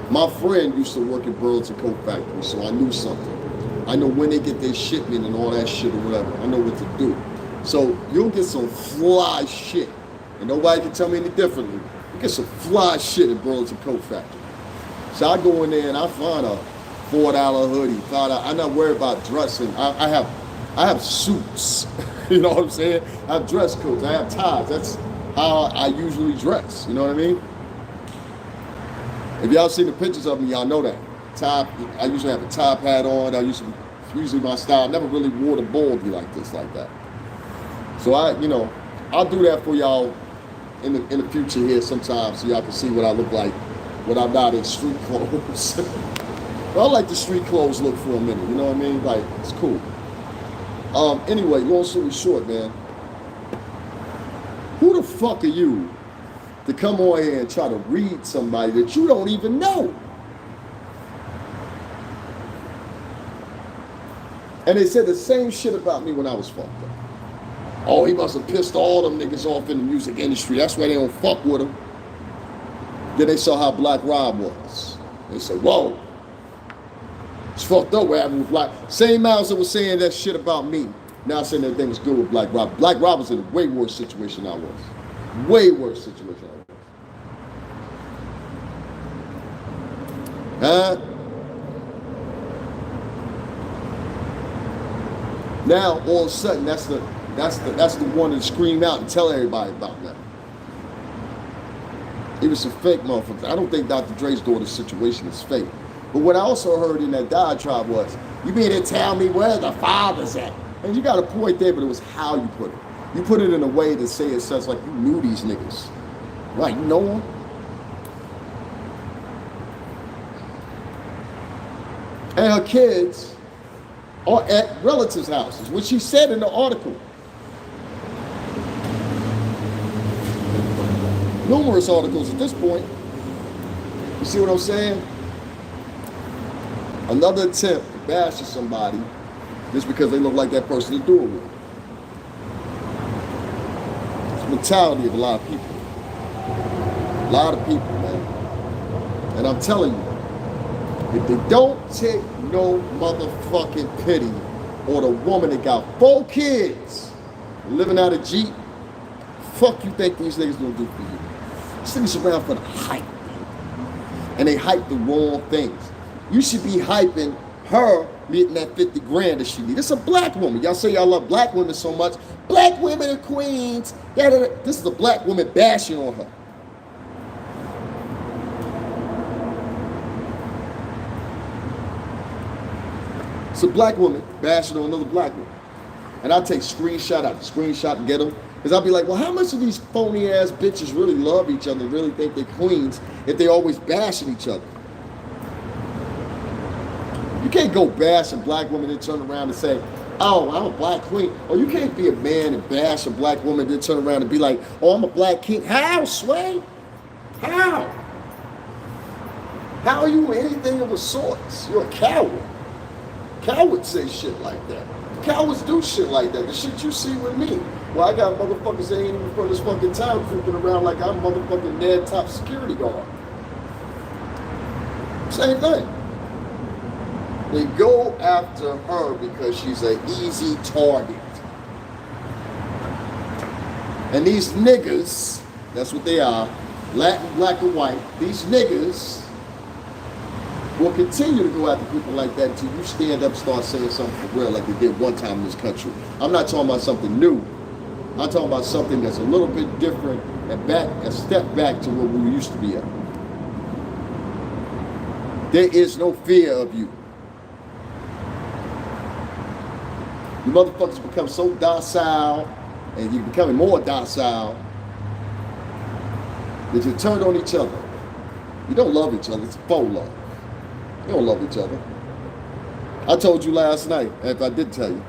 My friend used to work at Burlington Coat Factory, so I knew something. I know when they get their shipment and all that shit or whatever. I know what to do. So you'll get some fly shit, and nobody can tell me any differently. You get some fly shit at Burlington Coat Factory. So I go in there and I find a $4 hoodie. I'm not worried about dressing. I have suits. You know what I'm saying? I have dress coats. I have ties. That's how I usually dress. You know what I mean? If y'all seen the pictures of me, y'all know that. I usually have a top hat on. Usually my style. I never really wore the bald like that. So I'll do that for y'all in the future here sometimes, so y'all can see what I look like when I'm not in street clothes. But I like the street clothes look for a minute, you know what I mean? Like, it's cool. Anyway, long story short, man. Who the fuck are you to come on here and try to read somebody that you don't even know? And they said the same shit about me when I was fucked up. Oh, he must have pissed all them niggas off in the music industry. That's why they don't fuck with him. Then they saw how Black Rob was. They said, whoa. It's fucked up what happened with Black. Same mouths that was saying that shit about me. Now saying that thing was good with Black Rob. Black Rob was in a way worse situation I was. Way worse situation I was. Huh? Now all of a sudden that's the one to scream out and tell everybody about that. It was some fake motherfuckers. I don't think Dr. Dre's daughter's situation is fake. But what I also heard in that diatribe was, you mean to tell me where the father's at? And you got a point there, but it was how you put it. You put it in a way to say it sounds like you knew these niggas. Right, you know them? And her kids are at relatives' houses, which she said in the article. Numerous articles at this point. You see what I'm saying? Another attempt to bash somebody just because they look like that person to do it with. It's the mentality of a lot of people. A lot of people, man. And I'm telling you, if they don't take no motherfucking pity on a woman that got 4 kids living out of Jeep, fuck you think these niggas gonna do for you? These niggas around for the hype, man. And they hype the wrong things. You should be hyping her getting that 50 grand that she needs. It's a black woman. Y'all say y'all love black women so much. Black women are queens. This is a black woman bashing on her. It's a black woman bashing on another black woman. And I take screenshot after screenshot and get them. Because I'll be like, well, how much of these phony ass bitches really love each other and really think they're queens if they always bashing each other? You can't go bashing black women and turn around and say, oh, I'm a black queen. Or you can't be a man and bash a black woman and then turn around and be like, oh, I'm a black king. How, Sway? How? How are you anything of a sort? You're a coward. Cowards say shit like that. Cowards do shit like that. The shit you see with me. Well, I got motherfuckers that ain't even from this fucking town creeping around like I'm motherfucking dead top security guard. Same thing. They go after her because she's an easy target. And these niggas, that's what they are, Latin, black, and white, these niggas will continue to go after people like that until you stand up and start saying something for real like they did one time in this country. I'm not talking about something new. I'm talking about something that's a little bit different and a step back to where we used to be at. There is no fear of you. You motherfuckers become so docile, and you're becoming more docile, that you turned on each other. You don't love each other, it's faux love. You don't love each other. I told you last night, if I did tell you,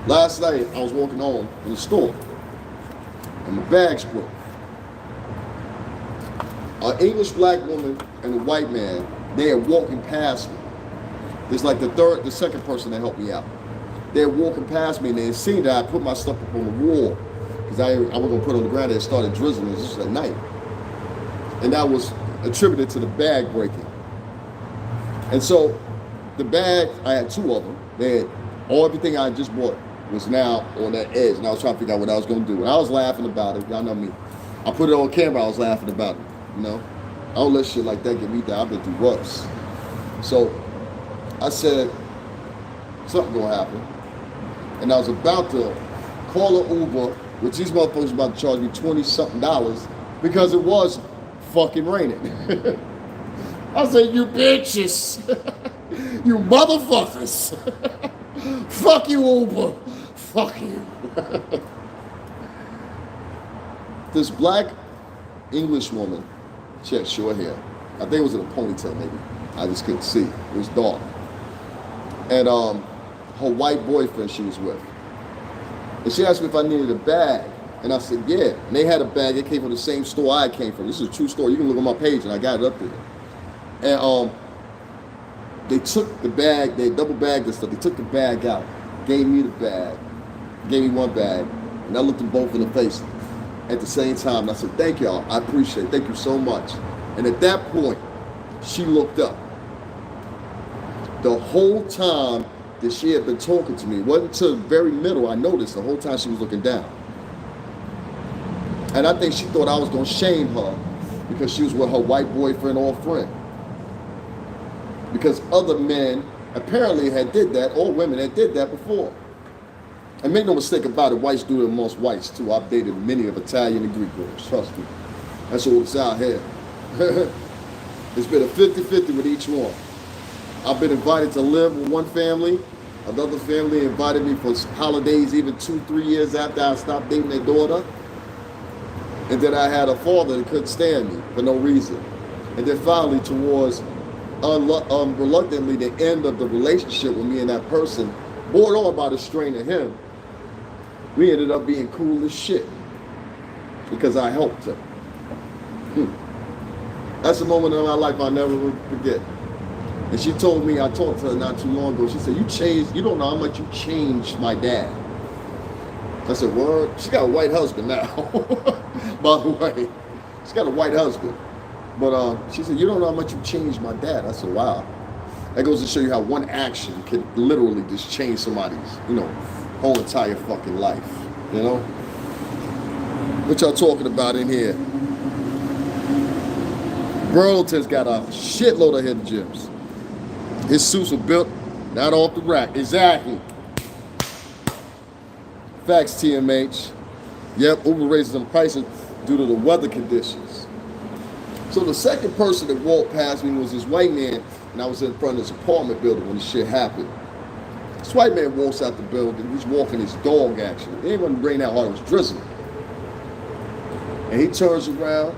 last night I was walking home in the store, and my bags broke. An English black woman and a white man, they are walking past me. It's like the second person that helped me out. They're walking past me and they seen that I put my stuff up on the wall because I was gonna put it on the ground and it started drizzling. This was at night. And that was attributed to the bag breaking. And so the bag, I had 2 of them. They had everything I just bought was now on that edge, and I was trying to figure out what I was gonna do. And I was laughing about it. Y'all know me. I put it on camera, I was laughing about it, you know? I don't let shit like that get me down. I've been through worse. So I said, something gonna happen. And I was about to call an Uber, which these motherfuckers about to charge me $20-something because it was fucking raining. I said, you bitches, you motherfuckers. Fuck you, Uber. Fuck you. This black English woman, she had short hair. I think it was in a ponytail maybe. I just couldn't see. It was dark. And her white boyfriend she was with. And she asked me if I needed a bag. And I said, yeah. And they had a bag. It came from the same store I came from. This is a true story. You can look on my page, and I got it up there. And they took the bag. They double bagged this stuff. They took the bag out, gave me the bag, gave me one bag, and I looked them both in the face at the same time. And I said, thank y'all. I appreciate it. Thank you so much. And at that point, she looked up. The whole time that she had been talking to me, it wasn't until the very middle I noticed the whole time she was looking down. And I think she thought I was going to shame her because she was with her white boyfriend or friend. Because other men apparently had did that, or women had did that before. And make no mistake about it, whites do it amongst whites too. I've dated many of Italian and Greek girls, trust me. That's all it's out here. It's been a 50-50 with each one. I've been invited to live with one family. Another family invited me for holidays even 2-3 years after I stopped dating their daughter. And then I had a father that couldn't stand me for no reason. And then finally, towards reluctantly the end of the relationship with me and that person, brought on by the strain of him, we ended up being cool as shit because I helped her. That's a moment in my life I'll never forget. And she told me, I talked to her not too long ago, she said, you don't know how much you changed my dad. I said, word? She got a white husband now, by the way. She's got a white husband. But she said, you don't know how much you changed my dad. I said, wow. That goes to show you how one action can literally just change somebody's, whole entire fucking life, What y'all talking about in here? Burlington's got a shitload of hidden gems. His suits were built not off the rack. Exactly. Facts, TMH. Yep, Uber raises them prices due to the weather conditions. So the second person that walked past me was this white man, and I was in front of this apartment building when this shit happened. This white man walks out the building. He's walking his dog, actually. It ain't even rain that hard. It was drizzling. And he turns around,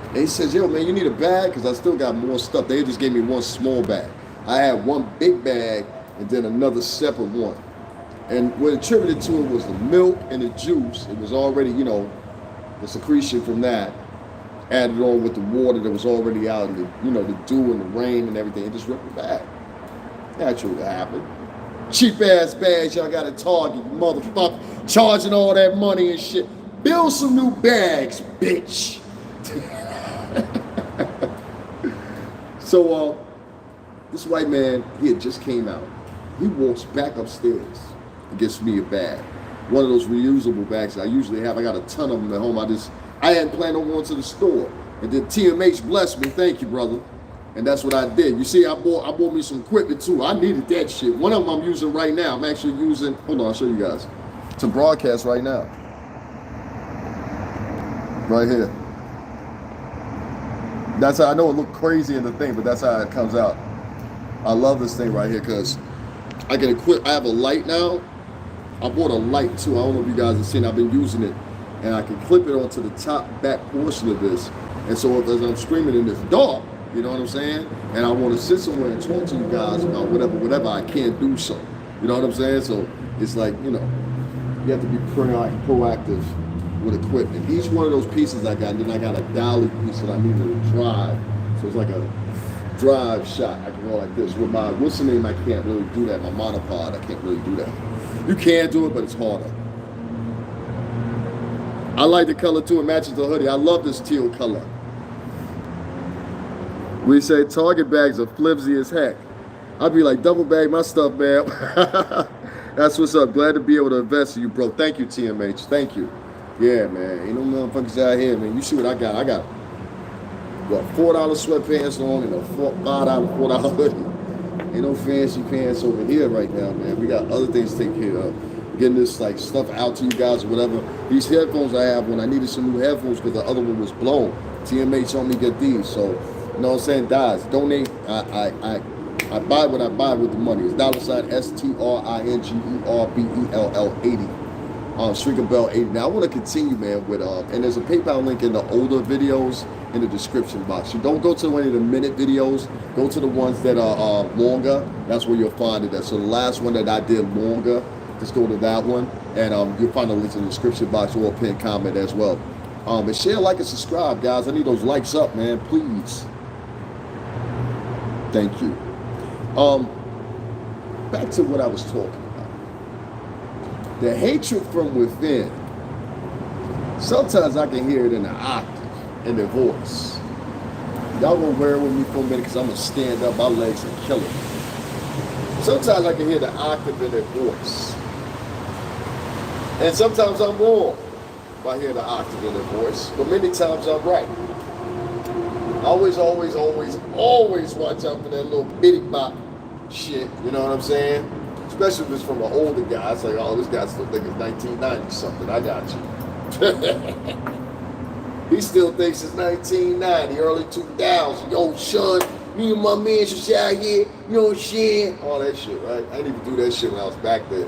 and he says, yo, man, you need a bag? Because I still got more stuff. They just gave me one small bag. I had one big bag and then another separate one. And what attributed to it was the milk and the juice. It was already, the secretion from that added on with the water that was already out, and the dew and the rain and everything. It just ripped the bag. Natural to happen. Cheap ass bags y'all got at Target, you motherfucker. Charging all that money and shit. Build some new bags, bitch. So this white man, he had just came out. He walks back upstairs and gets me a bag. One of those reusable bags I usually have. I got a ton of them at home. I hadn't planned on going to the store. And then TMH blessed me. Thank you, brother. And that's what I did. You see, I bought me some equipment too. I needed that shit. One of them I'm using right now. I'm actually using, hold on, I'll show you guys. To broadcast right now. Right here. That's how I know it looked crazy in the thing, but that's how it comes out. I love this thing right here because I can equip. I have a light now. I bought a light too. I don't know if you guys have seen. I've been using it, and I can clip it onto the top back portion of this. And so as I'm screaming in this dark, you know what I'm saying? And I want to sit somewhere and talk to you guys about whatever I can't do so. You know what I'm saying? So it's like, you have to be proactive with equipment. Each one of those pieces I got, and then I got a dolly piece that I needed to drive. So it's like a drive shot. I can go like this. With my, what's the name? I can't really do that. My monopod, I can't really do that. You can do it, but it's harder. I like the color too. It matches the hoodie. I love this teal color. We say Target bags are flimsy as heck. I'd be like, double bag my stuff, man. That's what's up. Glad to be able to invest in you, bro. Thank you, TMH. Thank you. Yeah, man. Ain't no motherfuckers out here, man. You see what I got? I got, what, $4 sweatpants on and a $4 hoodie. Ain't no fancy pants over here right now, man. We got other things to take care of. Getting this like stuff out to you guys or whatever. These headphones I have, when I needed some new headphones because the other one was blown, TMH told me to get these. So, you know what I'm saying? Guys, donate. I buy what I buy with the money. It's $STRINGERBELL 80. Stringer Bell 80. Now I want to continue, man, with and there's a PayPal link in the older videos in the description box. You don't go to any of the minute videos. Go to the ones that are longer. That's where you'll find it. So the last one that I did longer, just go to that one, and you'll find the link in the description box or a pinned comment as well. And share, like, and subscribe, guys. I need those likes up, man, please. Thank you. Back to what I was talking about. The hatred from within. Sometimes I can hear it in the octave, in their voice. Y'all gonna wear it with me for a minute because I'm gonna stand up, my legs are killing me. Sometimes I can hear the octave in their voice. And sometimes I'm wrong if I hear the octave in their voice, but many times I'm right. Always watch out for that little bitty bop shit, you know what I'm saying? Especially if it's from an older guy. It's like, oh, this guy still thinks it's 1990 something. I got you. He still thinks it's 1990, early 2000. Yo, son, me and my man should sit out here, you know what I'm saying? All that shit, right? I didn't even do that shit when I was back there.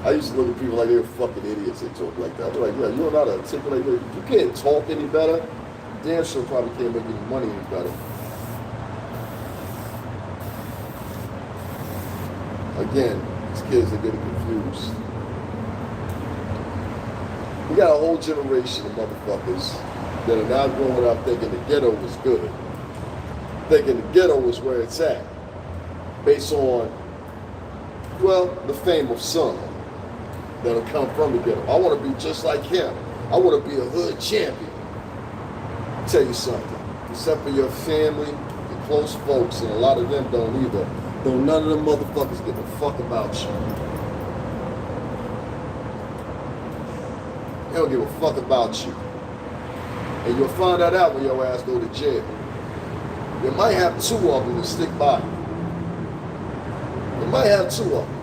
I used to look at people like they were fucking idiots. They talk like that. I'd be like, yeah, you don't know how to articulate. You can't talk any better. Damn sure probably can't make any money any better. Again, these kids are getting confused. We got a whole generation of motherfuckers that are now growing up thinking the ghetto was good. Thinking the ghetto is where it's at. Based on, well, the fame of some that'll come from the ghetto. I want to be just like him. I want to be a hood champion. I'll tell you something. Except for your family, your close folks, and a lot of them don't either. Though none of them motherfuckers give a fuck about you. They don't give a fuck about you. And you'll find that out when your ass go to jail. You might have two of them to stick by. You might have two of them.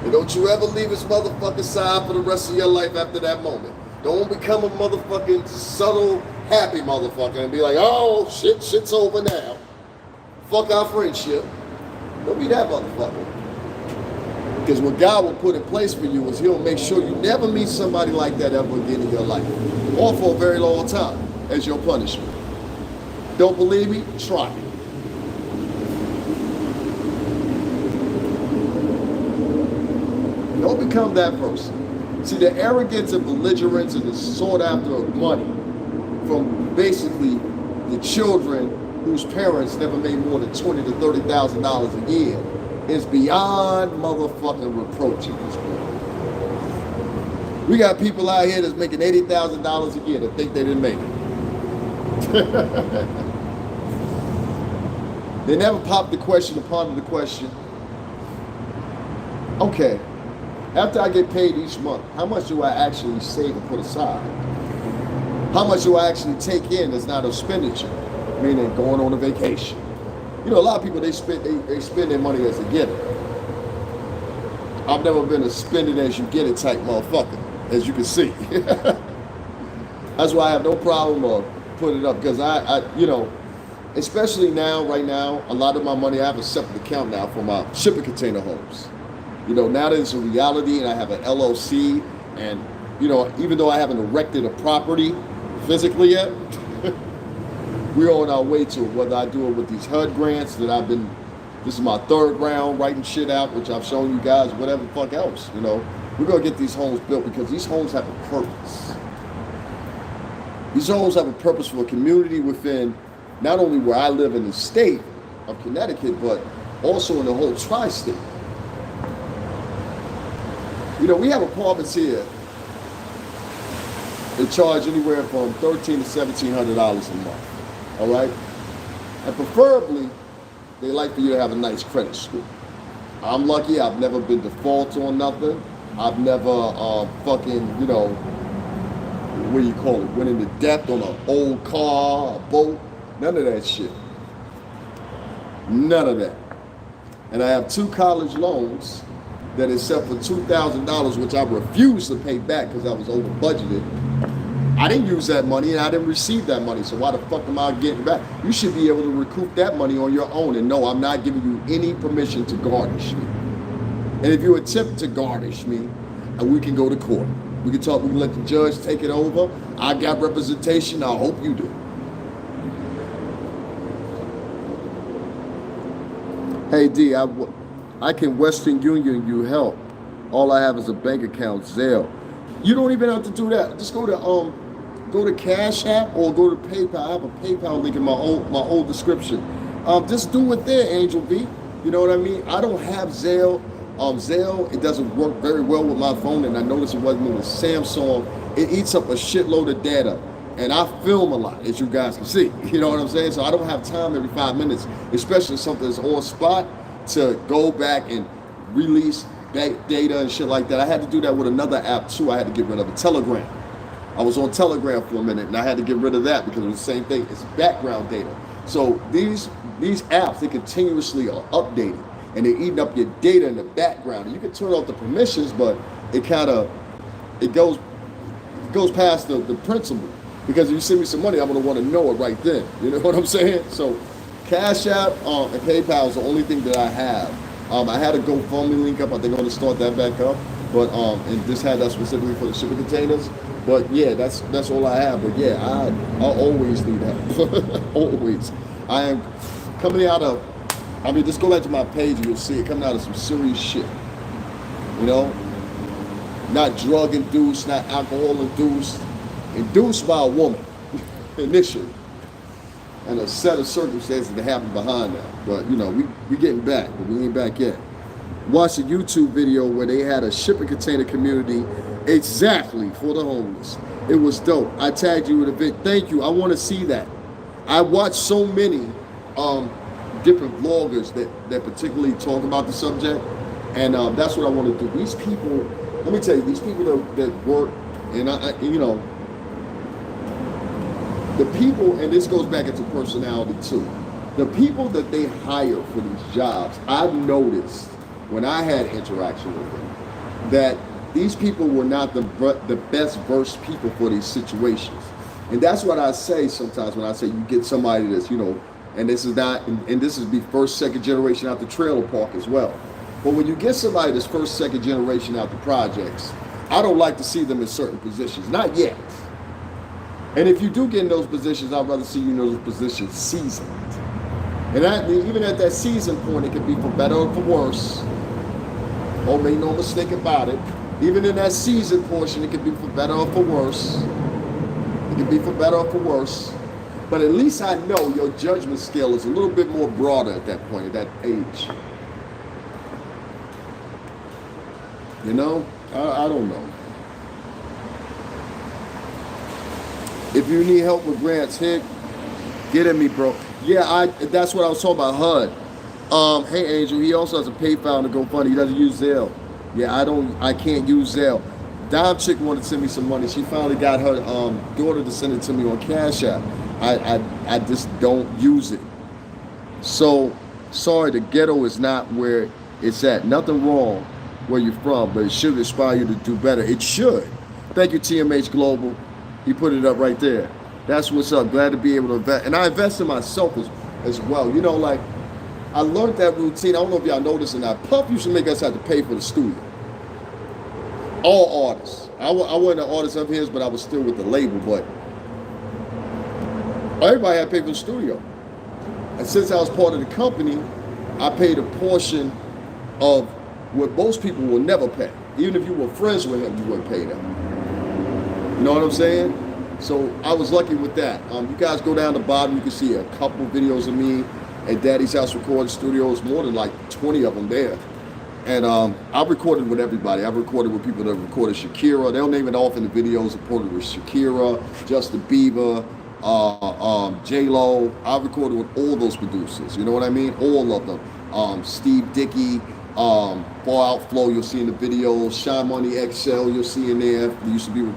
And don't you ever leave his motherfucking side for the rest of your life after that moment. Don't become a motherfucking subtle, happy motherfucker and be like, oh, shit's over now. Fuck our friendship. Don't be that motherfucker. Because what God will put in place for you is he'll make sure you never meet somebody like that ever again in your life. Or for a very long time as your punishment. Don't believe me? Try it. Don't become that person. See, the arrogance and belligerence and the sought after of money from basically the children whose parents never made more than $20,000 to $30,000 a year is beyond motherfucking reproach at this point. We got people out here that's making $80,000 a year that think they didn't make it. They never popped the question or pondered the question, okay, after I get paid each month, how much do I actually save and put aside? How much do I actually take in that's not expenditure? Meaning going on a vacation. You know, a lot of people, they spend their money as they get it. I've never been a spend it as you get it type motherfucker, as you can see. That's why I have no problem of putting it up, because I you know, especially now, right now, a lot of my money, I have a separate account now for my shipping container homes. You know, now that it's a reality and I have an LLC, and, you know, even though I haven't erected a property physically yet, we're on our way to it, whether I do it with these HUD grants that I've been, this is my third round writing shit out, which I've shown you guys, whatever the fuck else, you know. We're going to get these homes built because these homes have a purpose. These homes have a purpose for a community within not only where I live in the state of Connecticut, but also in the whole tri-state. You know, we have apartments here that charge anywhere from $1,300 to $1,700 a month. All right? And preferably, they like for you to have a nice credit score. I'm lucky. I've never been default on nothing. I've never fucking, you know, what do you call it, went into debt on an old car, a boat. None of that shit. None of that. And I have 2 college loans that, except for $2,000, which I refused to pay back because I was over budgeted, I didn't use that money and I didn't receive that money. So why the fuck am I getting back? You should be able to recoup that money on your own. And no, I'm not giving you any permission to garnish me. And if you attempt to garnish me, we can go to court. We can talk, we can let the judge take it over. I got representation, I hope you do. Hey D, I can Western Union you help. All I have is a bank account, Zelle. You don't even have to do that. Just go to Cash App or go to PayPal. I have a PayPal link in my old description. Just do it there, Angel V. You know what I mean? I don't have Zelle. Zelle, it doesn't work very well with my phone, and I noticed it wasn't with Samsung. It eats up a shitload of data, and I film a lot, as you guys can see. You know what I'm saying? So I don't have time every 5 minutes, especially something that's on spot, to go back and release back data and shit like that. I had to do that with another app too. I had to get rid of it. Telegram. I was on Telegram for a minute, and I had to get rid of that because it was the same thing. It's background data. So these apps, they continuously are updating, and they're eating up your data in the background. And you can turn off the permissions, but it goes past the principle. Because if you send me some money, I'm gonna want to know it right then. You know what I'm saying? So Cash App and PayPal is the only thing that I have. I had a GoFundMe link up. I think I'm gonna start that back up. But and this had that specifically for the shipping containers. But yeah, that's all I have. But yeah, I always need help. Always. I am coming out of, I mean, just go back to my page and you'll see it coming out of some serious shit. You know? Not drug induced, not alcohol induced. Induced by a woman, initially. And a set of circumstances that happened behind that. But, you know, we getting back, but we ain't back yet. Watched a YouTube video where they had a shipping container community exactly for the homeless. It was dope. I tagged you in a bit. Thank you. I want to see that. I watched so many different vloggers that particularly talk about the subject. And that's what I want to do. These people, let me tell you, these people that work, and you know, the people, and this goes back into personality too. The people that they hire for these jobs, I've noticed when I had interaction with them, that these people were not the best versed people for these situations. And that's what I say sometimes when I say you get somebody that's, you know, and this is not, and this is be first, second generation out the trailer park as well. But when you get somebody that's first, second generation out the projects, I don't like to see them in certain positions, not yet. And if you do get in those positions, I'd rather see you in those positions seasoned. And even at that season point, it could be for better or for worse. Oh, make no mistake about it. Even in that season portion, it could be for better or for worse. It could be for better or for worse. But at least I know your judgment scale is a little bit more broader at that point, at that age. You know? I don't know. If you need help with grants, hit, get at me, bro. Yeah, that's what I was talking about, HUD. Hey, Angel, he also has a PayPal to GoFundMe. He doesn't use Zelle. Yeah, I can't use Zelle. Dime Chick wanted to send me some money. She finally got her daughter to send it to me on Cash App. I just don't use it. So, sorry, the ghetto is not where it's at. Nothing wrong where you're from, but it should inspire you to do better. It should. Thank you, TMH Global. He put it up right there. That's what's up. Glad to be able to invest. And I invest in myself as well. You know, like, I learned that routine. I don't know if y'all noticed or not. Puff used to make us have to pay for the studio. All artists. I wasn't an artist of his, but I was still with the label. But everybody had to pay for the studio. And since I was part of the company, I paid a portion of what most people will never pay. Even if you were friends with him, you wouldn't pay them. You know what I'm saying? So I was lucky with that. You guys go down the bottom, you can see a couple videos of me at Daddy's House Recording Studios, more than like 20 of them there. And I've recorded with everybody. I've recorded with people that recorded Shakira. They don't name it off in the videos. Recorded with Shakira, Justin Bieber, J-Lo. I've recorded with all those producers. You know what I mean? All of them. Steve Dickey, Far Outflow, you'll see in the videos. Shine Money XL, you'll see in there. He used to be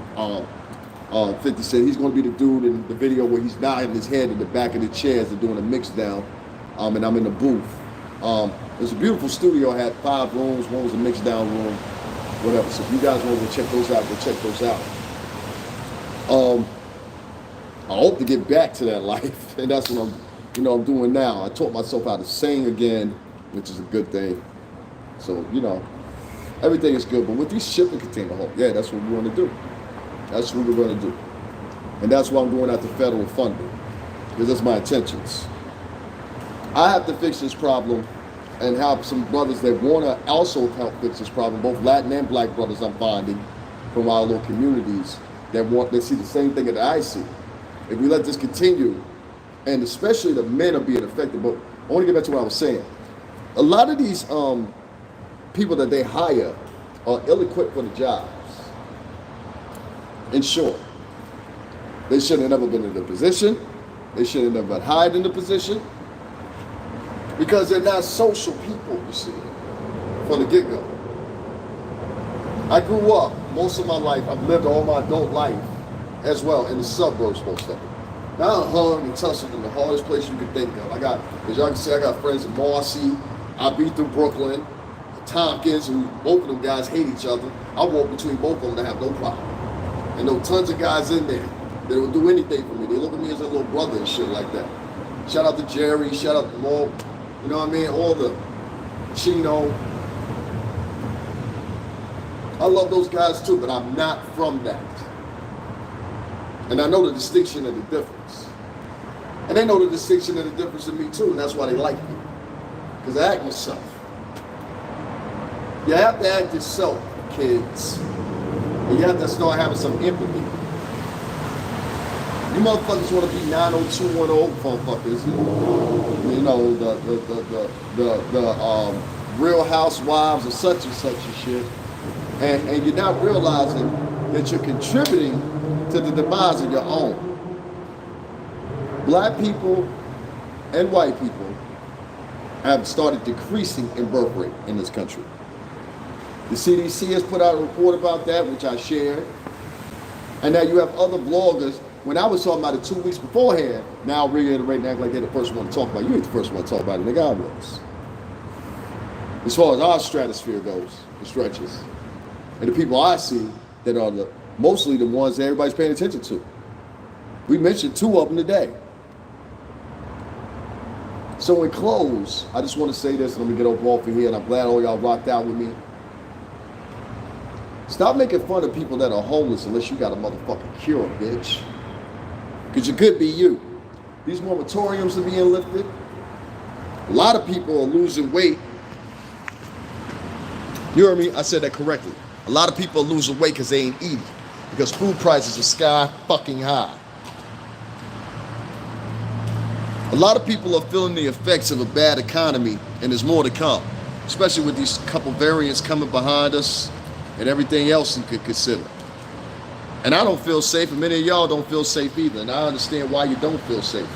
50 Cent. He's going to be the dude in the video where he's nodding his head in the back of the chairs. They're doing a mix down. And I'm in the booth. It was a beautiful studio. I had 5 rooms. One was a mix down room, whatever. So if you guys want to check those out, go check those out. Um, I hope to get back to that life, and that's what I'm doing now. I taught myself how to sing again, which is a good thing. So, everything is good. But with these shipping container homes, yeah, that's what we want to do. That's what we're going to do. And that's why I'm going after federal funding, because that's my intentions. I have to fix this problem and have some brothers that want to also help fix this problem, both Latin and Black brothers I'm finding from our little communities that see the same thing that I see. If we let this continue, and especially the men are being affected, but I want to get back to what I was saying. A lot of these people that they hire are ill-equipped for the jobs. In short, they should have never been in the position. They should have never been hired in the position, because they're not social people, you see, from the get-go. I grew up, most of my life, I've lived all my adult life as well in the suburbs, most of it. Now I'm hung and tussled in the hardest place you could think of. As y'all can see, I got friends in Marcy. I've been through Brooklyn, Tompkins, who both of them guys hate each other. I walk between both of them and have no problem. And there are tons of guys in there that will do anything for me. They look at me as a little brother and shit like that. Shout out to Jerry, shout out to Mo, you know what I mean? All the Chino. I love those guys too, but I'm not from that. And I know the distinction and the difference. And they know the distinction and the difference in me too, and that's why they like me. Because I act myself. You have to act yourself, kids. And you have to start having some empathy. You motherfuckers want to be 90210 motherfuckers. You know, the Real Housewives of such and such and shit. And you're not realizing that you're contributing to the demise of your own. Black people and white people have started decreasing in birth rate in this country. The CDC has put out a report about that, which I shared. And now you have other bloggers. When I was talking about it 2 weeks beforehand, now I'll reiterate and act like they're the first one to talk about it. You ain't the first one to talk about it, nigga, I was. As far as our stratosphere goes, it stretches. And the people I see that are mostly the ones that everybody's paying attention to. We mentioned 2 of them today. So in close, I just want to say this, and I'm going to get off of here, and I'm glad all y'all rocked out with me. Stop making fun of people that are homeless unless you got a motherfucking cure, bitch. Because it could be you. These moratoriums are being lifted. A lot of people are losing weight. You heard me? I said that correctly. A lot of people are losing weight because they ain't eating. Because food prices are sky fucking high. A lot of people are feeling the effects of a bad economy, and there's more to come. Especially with these couple variants coming behind us and everything else you could consider. And I don't feel safe, and many of y'all don't feel safe either, and I understand why you don't feel safe.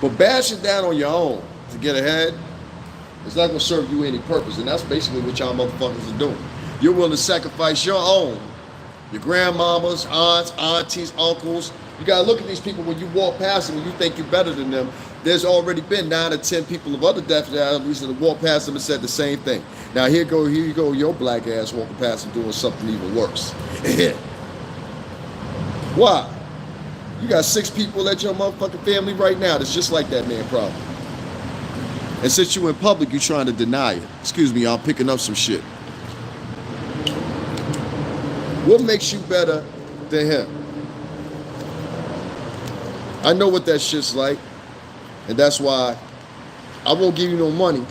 But bashing down on your own to get ahead, it's not going to serve you any purpose, and that's basically what y'all motherfuckers are doing. You're willing to sacrifice your own, your grandmamas, aunts, aunties, uncles. You got to look at these people when you walk past them and you think you're better than them. There's already been 9 or 10 people of other nationalities that have walked past them and said the same thing. Now here you go, your black ass walking past and doing something even worse. Why? You got 6 people at your motherfucking family right now that's just like that man problem. And since you in public, you trying to deny it. Excuse me, I'm picking up some shit. What makes you better than him? I know what that shit's like. And that's why I won't give you no money.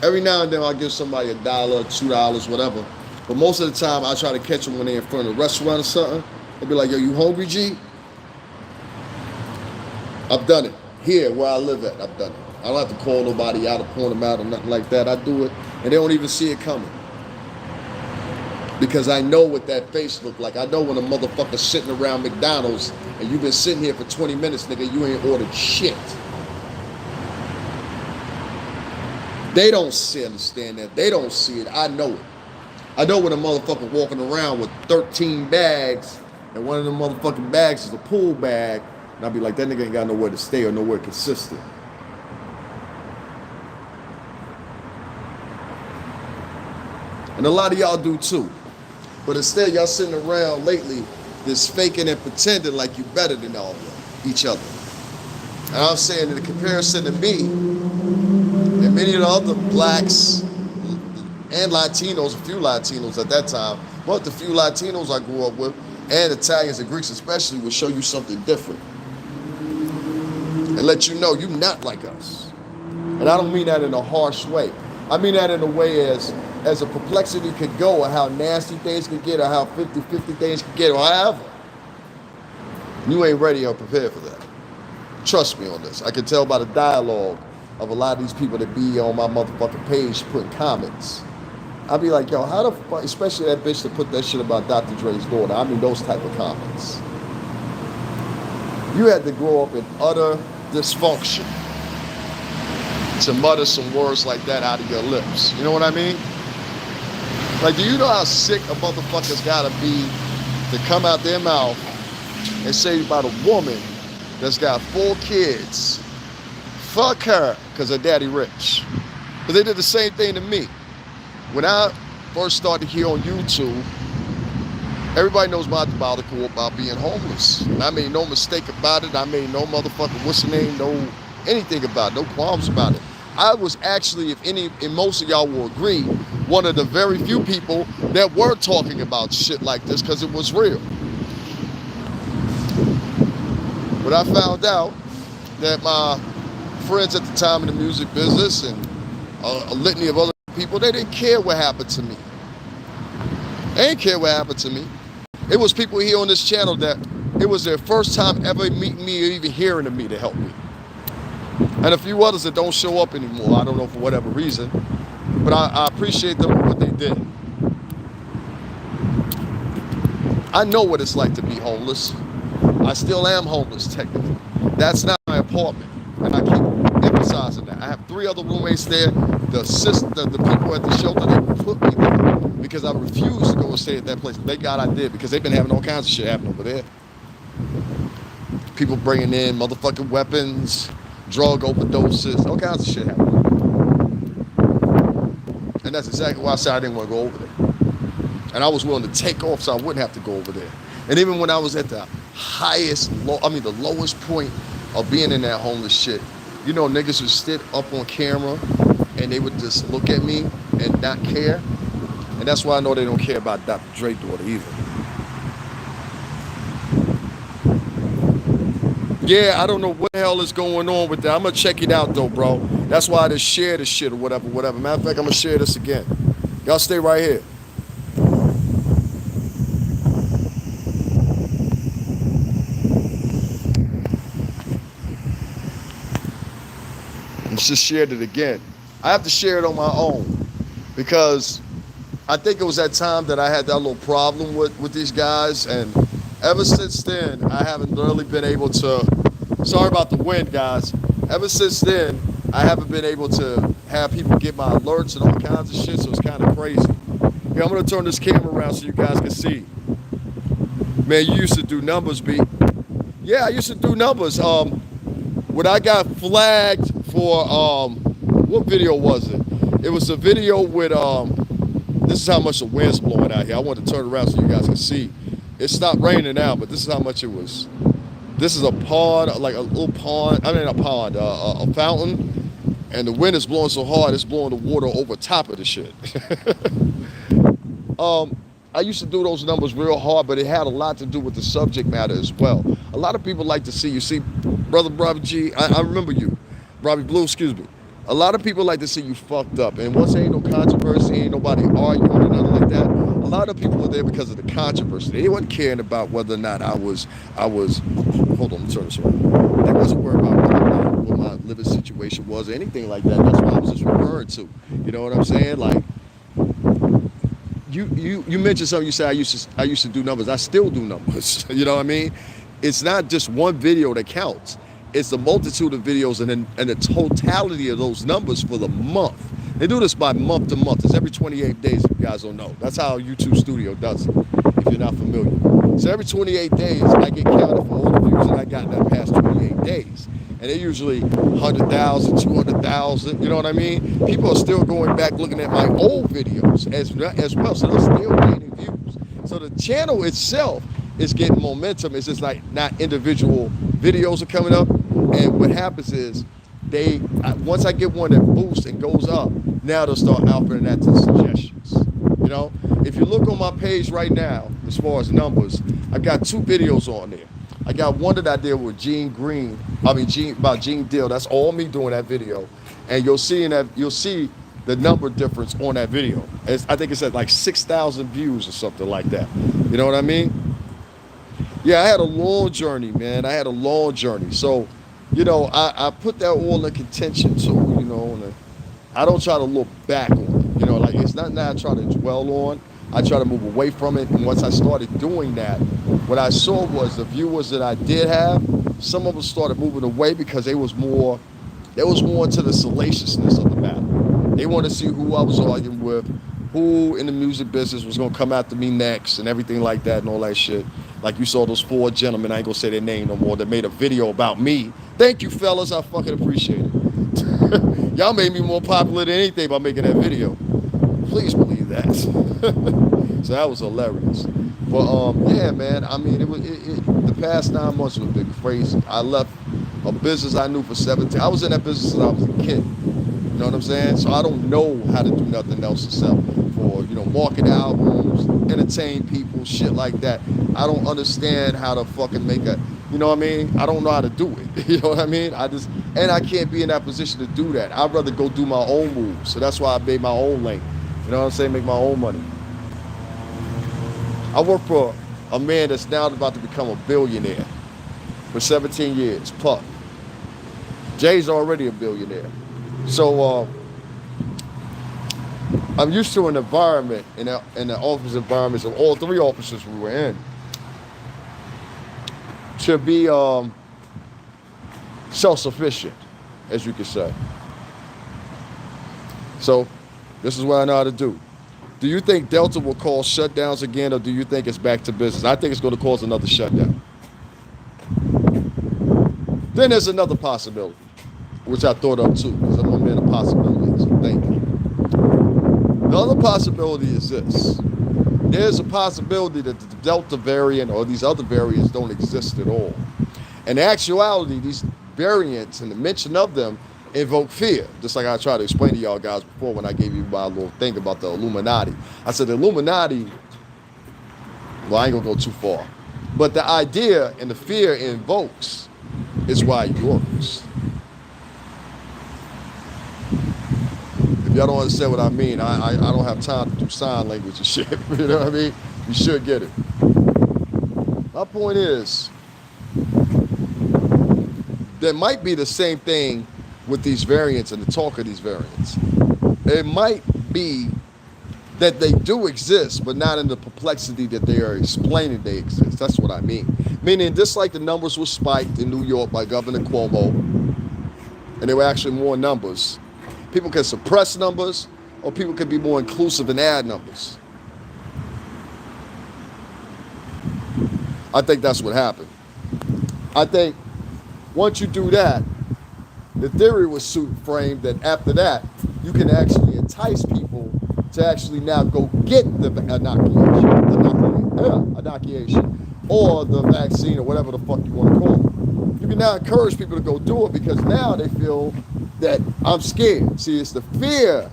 Every now and then I'll give somebody $1, $2, whatever. But most of the time I try to catch them when they're in front of a restaurant or something. They'll be like, yo, you hungry, G? I've done it. Here, where I live at, I've done it. I don't have to call nobody out or point them out or nothing like that. I do it, and they don't even see it coming. Because I know what that face look like. I know when a motherfucker's sitting around McDonald's and you've been sitting here for 20 minutes, nigga, you ain't ordered shit. They don't understand that. They don't see it. I know it. I know when a motherfucker walking around with 13 bags and one of them motherfucking bags is a pool bag, and I'll be like, that nigga ain't got nowhere to stay or nowhere consistent. And a lot of y'all do too. But instead, y'all sitting around lately this faking and pretending like you better than all of them, each other. And I'm saying in comparison to me and many of the other blacks and Latinos, a few Latinos at that time, but the few Latinos I grew up with, and Italians and Greeks especially, will show you something different and let you know you're not like us. And I don't mean that in a harsh way. I mean that in a way as a perplexity could go, or how nasty things could get, or how 50-50 things could get, or however. You ain't ready or prepared for that. Trust me on this. I can tell by the dialogue of a lot of these people that be on my motherfucking page putting comments. I'll be like, yo, how the fuck, especially that bitch that put that shit about Dr. Dre's daughter. I mean, those type of comments. You had to grow up in utter dysfunction to mutter some words like that out of your lips. You know what I mean? Like, do you know how sick a motherfucker's gotta be to come out their mouth and say about a woman that's got 4 kids, fuck her, because her daddy rich? Because they did the same thing to me. When I first started here on YouTube, everybody knows my debacle about being homeless. And I made no mistake about it. I made no motherfucking what's the name, no anything about it, no qualms about it. I was actually, if any, and most of y'all will agree, one of the very few people that were talking about shit like this because it was real. But I found out that my friends at the time in the music business and a litany of other people, they didn't care what happened to me. They didn't care what happened to me. It was people here on this channel that it was their first time ever meeting me or even hearing of me to help me. And a few others that don't show up anymore. I don't know for whatever reason. But I appreciate them for what they did. I know what it's like to be homeless. I still am homeless technically. That's not my apartment. And I keep emphasizing that. I have 3 other roommates there. The people at the shelter, they put me there because I refused to go and stay at that place. Thank God I did, because they've been having all kinds of shit happen over there. People bringing in motherfucking weapons, drug overdoses, all kinds of shit happening. And that's exactly why I said I didn't want to go over there. And I was willing to take off so I wouldn't have to go over there. And even when I was at the the lowest point of being in that homeless shit, you know, niggas would sit up on camera and they would just look at me and not care. And that's why I know they don't care about Dr. Dre's daughter either. Yeah, I don't know what the hell is going on with that. I'm gonna check it out though, bro. That's why I just share this shit or whatever. Matter of fact, I'm gonna share this again. Y'all stay right here. I just shared it again. I have to share it on my own because I think it was that time that I had that little problem with these guys, and ever since then, I haven't really been able to, sorry about the wind, guys. Ever since then, I haven't been able to have people get my alerts and all kinds of shit, so it's kind of crazy. Yeah, I'm going to turn this camera around so you guys can see. Man, you used to do numbers, B. Yeah, I used to do numbers. When I got flagged for, what video was it? It was a video with, this is how much the wind's blowing out here. I want to turn around so you guys can see. It stopped raining now, but this is how much it was. This is a pond, like a little pond. I mean, a pond, a fountain. And the wind is blowing so hard, it's blowing the water over top of the shit. I used to do those numbers real hard, but it had a lot to do with the subject matter as well. A lot of people like to see, you see, Brother Robbie G, I remember you. Robbie Blue, excuse me. A lot of people like to see you fucked up. And once there ain't no controversy, ain't nobody arguing or nothing like that, a lot of people were there because of the controversy. They wasn't caring about whether or not I was, hold on, turn this around. They wasn't worried about whether or not what my living situation was or anything like that. That's what I was just referring to. You know what I'm saying? Like, you mentioned something, you said I used to do numbers. I still do numbers. You know what I mean? It's not just one video that counts. It's the multitude of videos and the totality of those numbers for the month. They do this by month to month. It's every 28 days, if you guys don't know. That's how YouTube Studio does it, if you're not familiar. So every 28 days, I get counted for all the views that I got in the past 28 days. And they're usually 100,000, 200,000, you know what I mean? People are still going back looking at my old videos as well, so they're still gaining views. So the channel itself it's getting momentum. It's just like not individual videos are coming up. And what happens is once I get one that boosts and goes up, now they'll start outputting that to suggestions. You know, if you look on my page right now, as far as numbers, I got 2 videos on there. I got one that I did with about Gene Deal. That's all me doing that video, and you'll see the number difference on that video. I think it's at like 6,000 views or something like that. You know what I mean? Yeah, I had a long journey, man. I had a long journey. So, you know, I put that all in contention too, you know, and I don't try to look back on it. You know, like it's not that I try to dwell on. I try to move away from it. And once I started doing that, what I saw was the viewers that I did have, some of them started moving away because they was more into the salaciousness of the matter. They wanted to see who I was arguing with, who in the music business was gonna come after me next and everything like that and all that shit. Like you saw those 4 gentlemen, I ain't gonna say their name no more, that made a video about me. Thank you, fellas, I fucking appreciate it. Y'all made me more popular than anything by making that video. Please believe that. So that was hilarious. But yeah, man, I mean, the past 9 months have been crazy. I left a business I knew for 17. I was in that business since I was a kid. You know what I'm saying? So I don't know how to do nothing else except for, you know, market albums, entertain people, shit like that. I don't understand how to fucking make a, you know what I mean? I don't know how to do it. You know what I mean? And I can't be in that position to do that. I'd rather go do my own moves. So that's why I made my own lane. You know what I'm saying? Make my own money. I work for a man that's now about to become a billionaire for 17 years, Puck. Jay's already a billionaire. So I'm used to an environment in the office environments of all 3 offices we were in to be self-sufficient, as you could say. So this is what I know how to do. Do you think Delta will cause shutdowns again, or do you think it's back to business? I think it's going to cause another shutdown. Then there's another possibility, which I thought of too, because I'm a man of possibilities. Thank you. The other possibility is this. There's a possibility that the Delta variant or these other variants don't exist at all. In actuality, these variants and the mention of them invoke fear, just like I tried to explain to y'all guys before when I gave you my little thing about the Illuminati. I said the Illuminati, well, I ain't gonna go too far, but the idea and the fear it invokes is why it works. If y'all don't understand what I mean, I don't have time to do sign language and shit. You know what I mean? You should get it. My point is, there might be the same thing with these variants and the talk of these variants. It might be that they do exist, but not in the complexity that they are explaining they exist. That's what I mean. Meaning, just like the numbers were spiked in New York by Governor Cuomo, and there were actually more numbers, people can suppress numbers, or people can be more inclusive and add numbers. I think that's what happened. I think once you do that, the theory was framed that after that, you can actually entice people to actually now go get the inoculation, or the vaccine, or whatever the fuck you want to call it. You can now encourage people to go do it because now they feel that I'm scared. See, it's the fear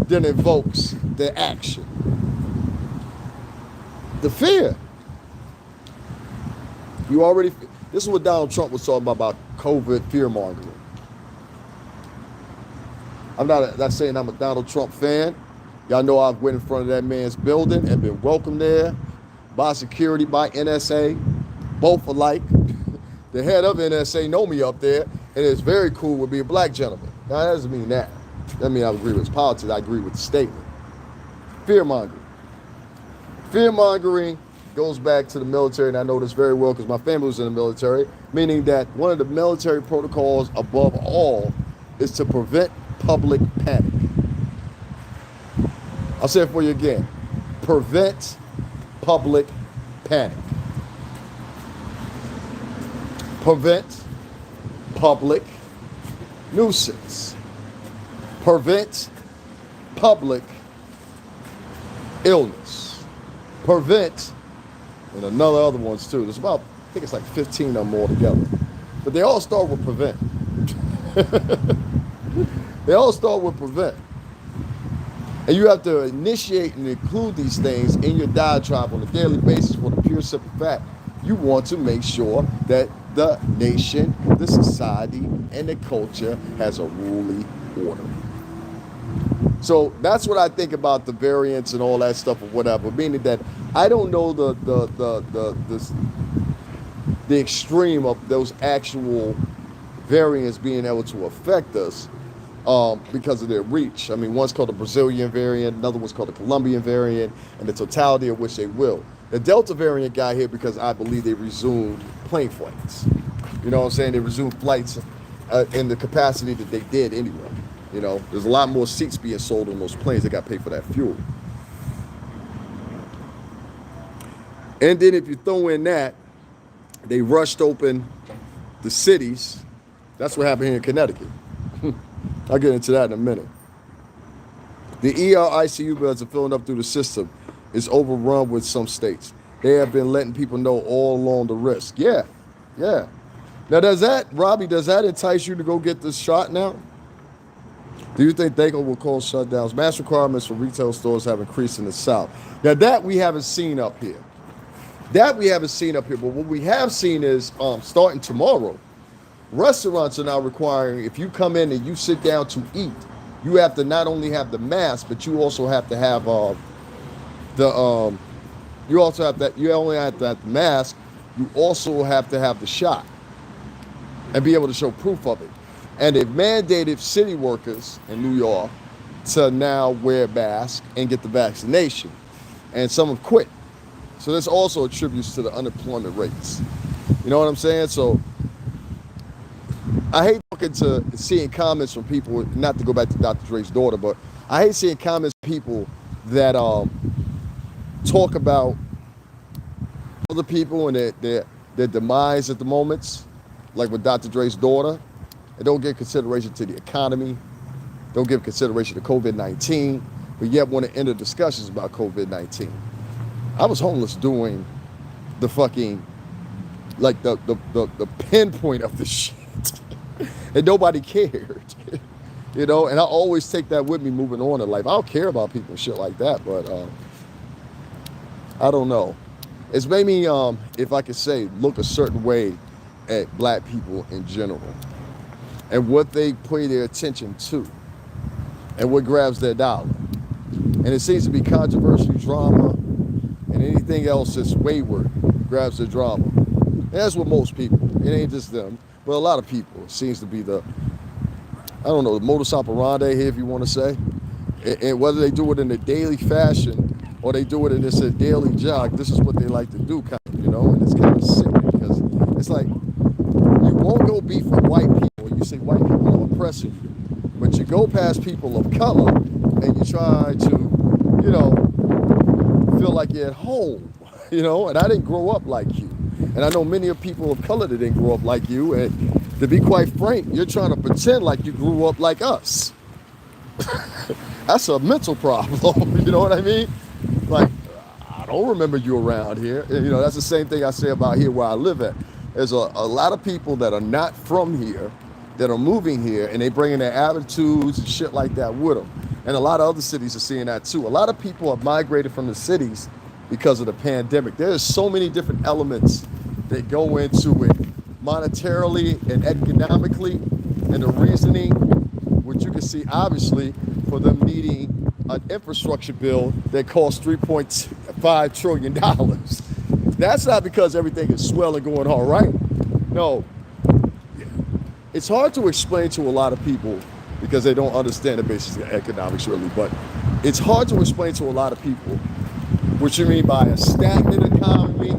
that invokes the action. The fear. This is what Donald Trump was talking about COVID fear-mongering. I'm not saying I'm a Donald Trump fan. Y'all know I've went in front of that man's building and been welcomed there by security, by NSA, both alike. The head of NSA know me up there, and it's very cool with being a black gentleman. Now, that doesn't mean that. That means I agree with his politics. I agree with the statement. Fear-mongering. Fear-mongering goes back to the military, and I know this very well because my family was in the military, meaning that one of the military protocols above all is to prevent public panic. I'll say it for you again. Prevent public panic. Prevent public nuisance. Prevent public illness. Prevent and another other ones too. There's about, I think it's like 15 of them all together. But they all start with prevent. They all start with prevent. And you have to initiate and include these things in your diatribe on a daily basis for the pure simple fact you want to make sure that the nation, the society, and the culture has a ruly order. So that's what I think about the variants and all that stuff or whatever, meaning that I don't know the extreme of those actual variants being able to affect us because of their reach. I mean, one's called the Brazilian variant, another one's called the Colombian variant, and the totality of which they will. The Delta variant got here because I believe they resumed plane flights. You know what I'm saying? They resumed flights in the capacity that they did anyway. You know, there's a lot more seats being sold on those planes. They got paid for that fuel. And then if you throw in that, they rushed open the cities. That's what happened here in Connecticut. I'll get into that in a minute. The ER ICU beds are filling up through the system. It's overrun with some states. They have been letting people know all along the risk. Yeah. Now, Robbie, does that entice you to go get this shot now? Do you think DACO will cause shutdowns? Mass requirements for retail stores have increased in the South. Now, that we haven't seen up here. But what we have seen is starting tomorrow, restaurants are now requiring, if you come in and you sit down to eat, you have to not only have the mask, but you also have to have you only have to have the mask, you also have to have the shot and be able to show proof of it. And they've mandated city workers in New York to now wear masks and get the vaccination. And some have quit. So this also attributes to the unemployment rates. You know what I'm saying? So I hate seeing comments from people, not to go back to Dr. Dre's daughter, but I hate seeing comments from people that talk about other people and their demise at the moments, like with Dr. Dre's daughter, and don't give consideration to the economy, don't give consideration to COVID-19, but yet want to enter discussions about COVID-19. I was homeless doing the fucking, like the pinpoint of the shit. And nobody cared. You know, and I always take that with me moving on in life. I don't care about people and shit like that, but I don't know. It's made me, if I could say, look a certain way at black people in general and what they pay their attention to and what grabs their dollar. And it seems to be controversial drama and anything else that's wayward grabs their drama. And that's what most people, it ain't just them, but a lot of people, it seems to be the modus operandi here, if you want to say. And whether they do it in a daily fashion or they do it in this a daily jog, this is what they like to do, kind of, you know, and it's kind of sickening because it's like you won't go beef with white people. You say white people are oppressing you, but you go past people of color and you try to, you know, feel like you're at home, you know, and I didn't grow up like you. And I know many of people of color that didn't grow up like you, and to be quite frank, you're trying to pretend like you grew up like us. That's a mental problem, you know what I mean? Like, I don't remember you around here. You know, that's the same thing I say about here where I live at. There's a lot of people that are not from here that are moving here, and they bringing their attitudes and shit like that with them. And a lot of other cities are seeing that too. A lot of people have migrated from the cities because of the pandemic. There's so many different elements that go into it monetarily and economically, and the reasoning, which you can see obviously for them needing an infrastructure bill that costs $3.5 trillion. That's not because everything is swell and going all right. No. It's hard to explain to a lot of people because they don't understand the basics of economics really, but it's hard to explain to a lot of people what you mean by a stagnant economy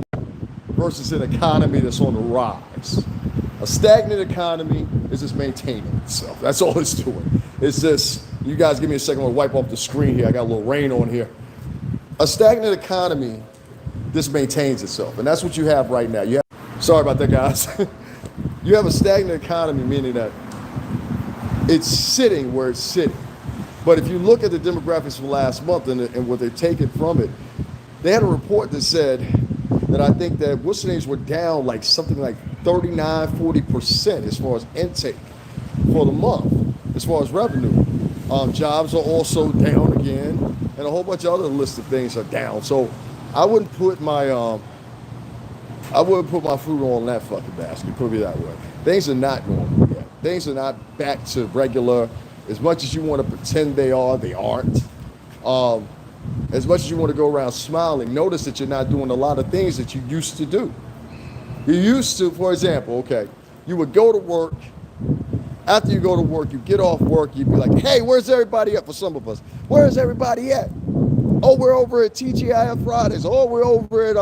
versus an economy that's on the rise. A stagnant economy is just maintaining itself. That's all it's doing. It's just, you guys give me a second, I'm gonna wipe off the screen here. I got a little rain on here. A stagnant economy just maintains itself. And that's what you have right now. Sorry about that, guys. You have a stagnant economy, meaning that it's sitting where it's sitting. But if you look at the demographics from last month and what they've taken from it, they had a report that said that that I think that what's the names were down like something like 39, 40% as far as intake for the month, as far as revenue. Jobs are also down again, and a whole bunch of other list of things are down. So I wouldn't put my food on that fucking basket. Put it that way. Things are not normal yet. Things are not back to regular. As much as you want to pretend they are, they aren't. As much as you want to go around smiling, notice that you're not doing a lot of things that you used to do. You used to, for example, okay, you would go to work. After you go to work, you get off work, you'd be like, hey, where's everybody at? For some of us, where's everybody at? Oh, we're over at TGIF Fridays. Oh, we're over at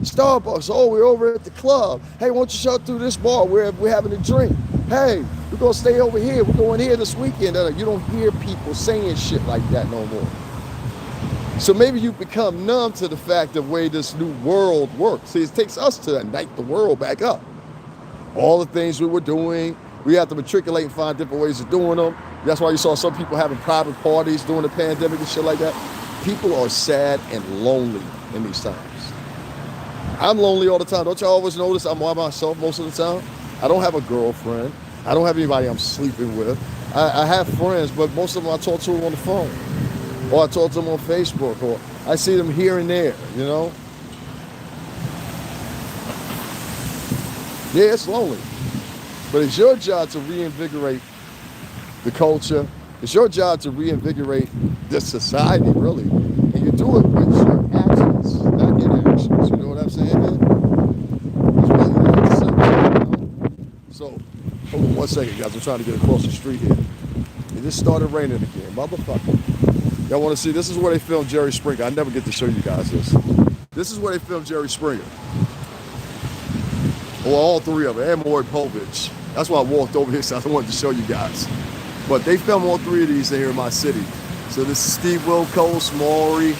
Starbucks. Oh, we're over at the club. Hey, why don't you show through this bar? We're having a drink. Hey, we're going to stay over here. We're going here this weekend. You don't hear people saying shit like that no more. So maybe you become numb to the fact of the way this new world works. See, it takes us to ignite the world back up. All the things we were doing, we have to matriculate and find different ways of doing them. That's why you saw some people having private parties during the pandemic and shit like that. People are sad and lonely in these times. I'm lonely all the time. Don't y'all always notice I'm by myself most of the time? I don't have a girlfriend. I don't have anybody I'm sleeping with. I have friends, but most of them I talk to them on the phone. Or I talk to them on Facebook, or I see them here and there, you know? Yeah, it's lonely. But it's your job to reinvigorate the culture. It's your job to reinvigorate this society, really. And you do it with your actions, not inactions. You know what I'm saying, man? It's really that simple, you know? So, hold on one second, guys. I'm trying to get across the street here. It just started raining again. Motherfucker. Y'all want to see? This is where they filmed Jerry Springer. I never get to show you guys this. This is where they filmed Jerry Springer. Well, all three of them, and Maury Povich. That's why I walked over here, so I wanted to show you guys. But they filmed all three of these here in my city. So this is Steve Wilkos, Maury,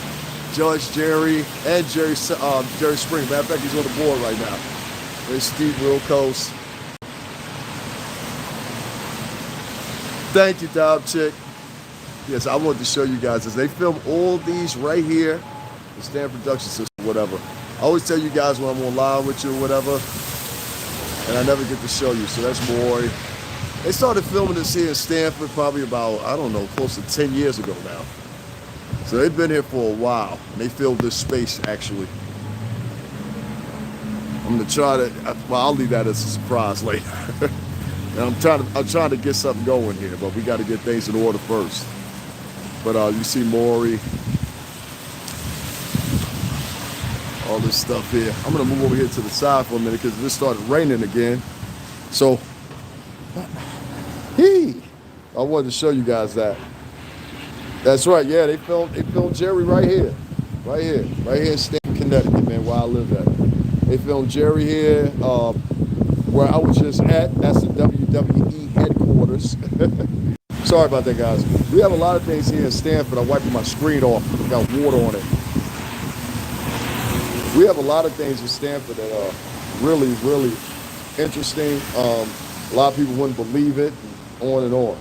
Judge Jerry, and Jerry Springer. Matter of fact, he's on the board right now. There's Steve Wilkos. Thank you, Dog Chick. Yes, I wanted to show you guys this. They film all these right here, the Stand Production System, whatever. I always tell you guys when I'm on live with you or whatever, and I never get to show you. So that's Maury. They started filming this here in Stanford probably about, I don't know, close to 10 years ago now. So they've been here for a while, and they filled this space, actually. I'm gonna try to, well, I'll leave that as a surprise later. And I'm trying to get something going here, but we got to get things in order first. But you see Maury, all this stuff here. I'm gonna move over here to the side for a minute because this started raining again. So, I wanted to show you guys that. That's right, yeah, they filmed Jerry right here in Stanton, Connecticut, man, where I live at. They filmed Jerry here, where I was just at. That's the WWE headquarters. Sorry about that, guys. We have a lot of things here in Stanford. I'm wiping my screen off. It's got water on it. We have a lot of things in Stanford that are really, really interesting. A lot of people wouldn't believe it, on and on.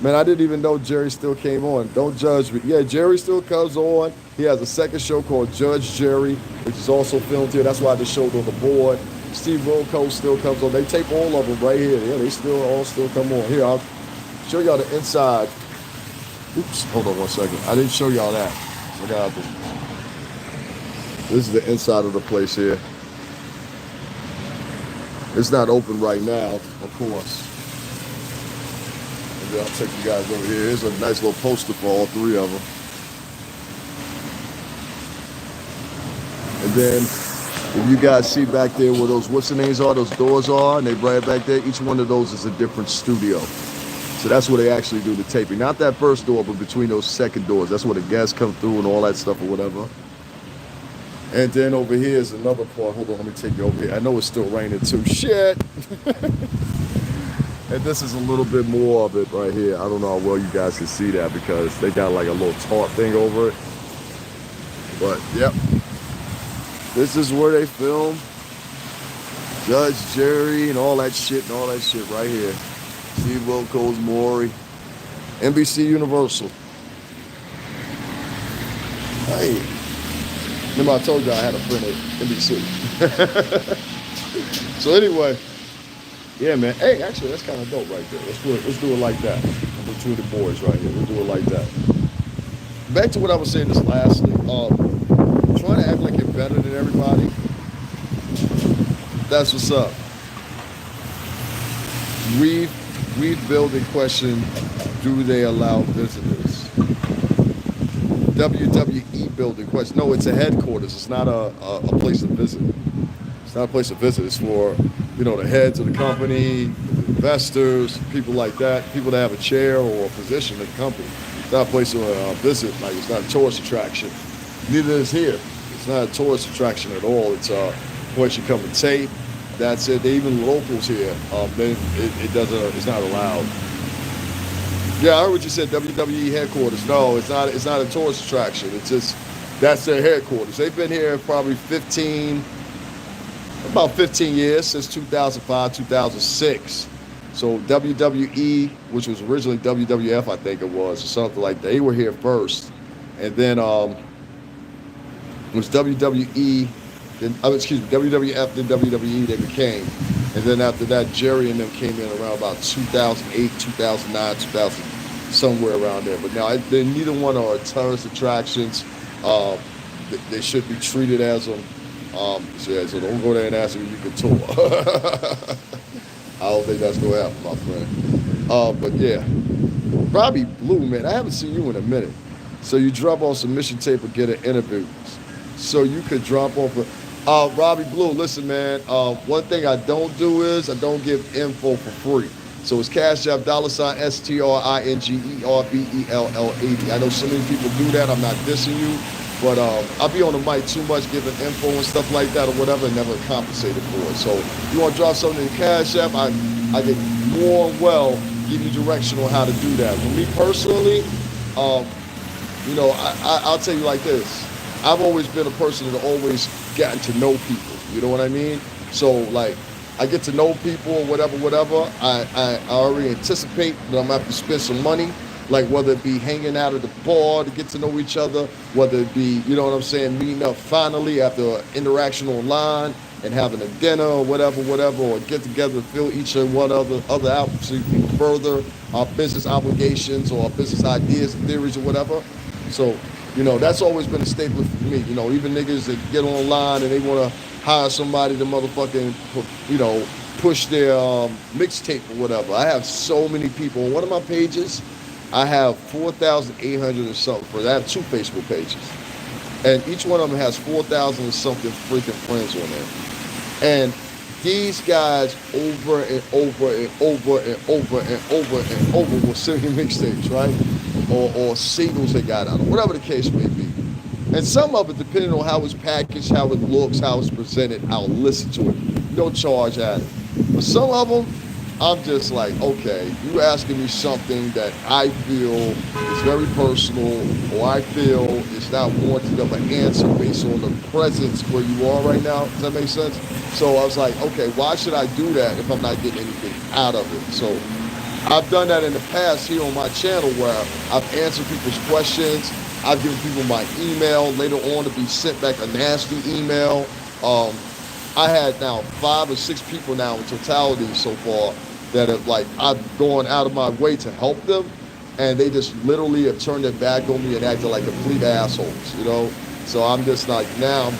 Man, I didn't even know Jerry still came on. Don't judge me. Yeah, Jerry still comes on. He has a second show called Judge Jerry, which is also filmed here. That's why the show's on the board. Steve Wilkos still comes on. They tape all of them right here. Yeah, they all still come on. Here, I'll show y'all the inside. Oops, hold on one second. I didn't show y'all that. I got this. This is the inside of the place here. It's not open right now, of course. Maybe I'll take you guys over here. Here's a nice little poster for all three of them. And then, if you guys see back there where those what's the names are, those doors are, and they right back there, each one of those is a different studio. So that's where they actually do the taping. Not that first door, but between those second doors. That's where the guests come through and all that stuff or whatever. And then over here is another part. Hold on, let me take you over here. I know it's still raining too. Shit. And this is a little bit more of it right here. I don't know how well you guys can see that because they got like a little tarp thing over it. But, yep. This is where they film Judge Jerry and all that shit right here. Steve Wilkos, Maury, NBC Universal. Hey. Remember I told you I had a friend at NBC. So anyway, yeah, man. Hey, actually, that's kind of dope right there. Let's do it like that. We're two of the boys right here. We'll do it like that. Back to what I was saying this lastly. Trying to act like you're better than everybody. That's what's up. We've built a question: do they allow visitors? WWE building question. No, it's a headquarters. It's not a place to visit. It's not a place to visit. It's for, the heads of the company, investors, people like that, people that have a chair or a position in the company. It's not a place to visit. Like, it's not a tourist attraction. Neither is here. It's not a tourist attraction at all. It's a place you come and tape. That's it. Even locals here, it doesn't. It's not allowed. Yeah, I heard what you said. WWE headquarters. No, it's not. It's not a tourist attraction. It's just that's their headquarters. They've been here probably about 15 years, since 2005, 2006. So WWE, which was originally WWF, I think it was, or something like that. They were here first, and then it was WWE. Then, excuse me, WWF, then WWE. They became, and then after that, Jerry and them came in around about 2008, 2009, 2000, somewhere around there. But now, neither one are tourist attractions. They should be treated as them. So don't go there and ask them if you can tour. I don't think that's gonna happen, my friend. But yeah, Robbie Blue, man, I haven't seen you in a minute. So you drop off some mission tape or get an interview. So you could drop off Robbie Blue, listen, man. One thing I don't do is I don't give info for free. So it's Cash App, $STRINGERBELL80. I know so many people do that. I'm not dissing you. But I'll be on the mic too much giving info and stuff like that or whatever and never compensated for it. So you want to drop something in Cash App, I can more well give you direction on how to do that. For me personally, I'll tell you like this. I've always been a person that always gotten to know people. You know what I mean? So like I get to know people or whatever. I already anticipate that I'm gonna have to spend some money. Like whether it be hanging out at the bar to get to know each other, whether it be, meeting up finally after an interaction online and having a dinner or whatever, or get together to fill each and one other out so you can further our business obligations or our business ideas and theories or whatever. So, that's always been a staple for me. Even niggas that get online and they want to hire somebody to motherfucking, push their mixtape or whatever. I have so many people on one of my pages. I have 4,800 or something. I have 2 Facebook pages, and each one of them has 4,000 or something freaking friends on there. And these guys over and over and over and over and over and over will send me mixtapes, right? Or singles they got out of, whatever the case may be. And some of it, depending on how it's packaged, how it looks, how it's presented, I'll listen to it. No charge at it. But some of them, I'm just like, okay, you asking me something that I feel is very personal, or I feel is not warranted of an answer based on the presence where you are right now. Does that make sense? So I was like, okay, why should I do that if I'm not getting anything out of it? So I've done that in the past here on my channel where I've answered people's questions. I've given people my email later on to be sent back a nasty email. I had now 5 or 6 people now in totality so far that have I've gone out of my way to help them, and they just literally have turned their back on me and acted like complete assholes, So I'm just like, I'm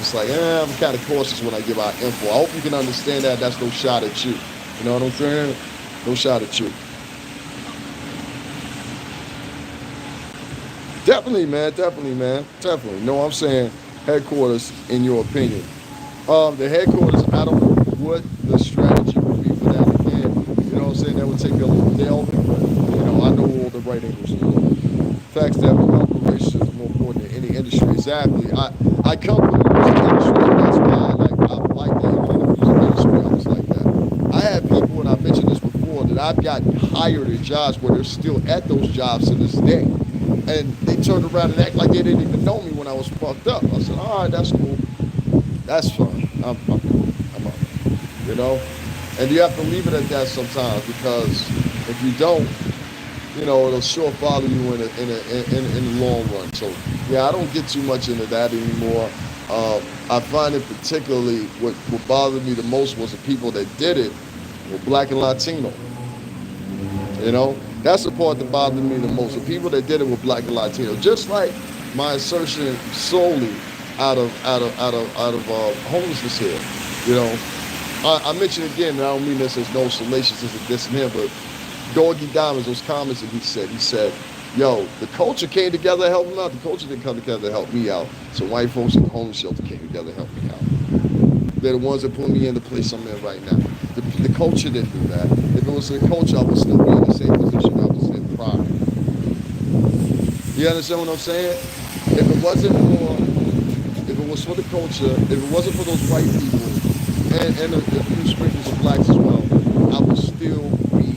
kind of cautious when I give out info. I hope you can understand that. That's no shot at you. You know what I'm saying? No shot at you. Definitely, man. Definitely. No, I'm saying headquarters, in your opinion. The headquarters, I don't know what the strategy would be for that again. You know what I'm saying? That would take a little delving, but, I know all the right angles to look. Facts that operations is more important than any industry. Exactly. I come from the music industry, and that's why I like that. In the music industry, I was like that. I had people, and I mentioned this before, that I've gotten hired at jobs where they're still at those jobs to this day. And they turned around and act like they didn't even know me when I was fucked up. I said, all right, that's cool. That's fine. I'm up. And you have to leave it at that sometimes, because if you don't, it'll sure follow you in the long run. So Yeah, I don't get too much into that anymore. I find it particularly what bothered me the most was the people that did it were black and Latino. You know, that's the part that bothered me the most. The people that did it were black and Latino. Just like my assertion solely out of homelessness here. You know, I mentioned again, and I don't mean this as no salacious as this and him, but Doggy Diamonds, those comments that he said, yo, the culture came together to help him out. The culture didn't come together to help me out. So white folks in the homeless shelter came together to help me out. They're the ones that put me in the place I'm in right now. The culture didn't do that. If it was the culture, I would still be in the same position I was in prior. You understand what I'm saying? If it was for the culture, if it wasn't for those white people, and a few sprinkles of blacks as well, I would still be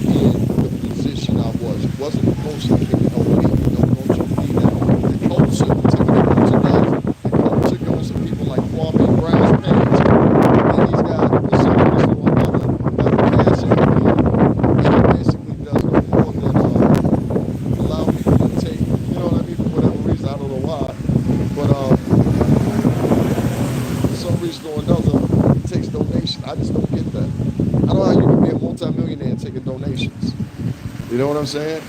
in the position I was. It wasn't the culture that came to help me. No culture would be that. The culture, particularly the culture does, the culture goes to people like Kwame Brown's parents. And he's got, for some reason or another, cash in here. And he basically does no more than allow people to take, you know what I mean, for whatever reason, I don't know why. But for some reason or another, he takes donations. I just don't get that. I don't know how you can be a multimillionaire taking donations. You know what I'm saying?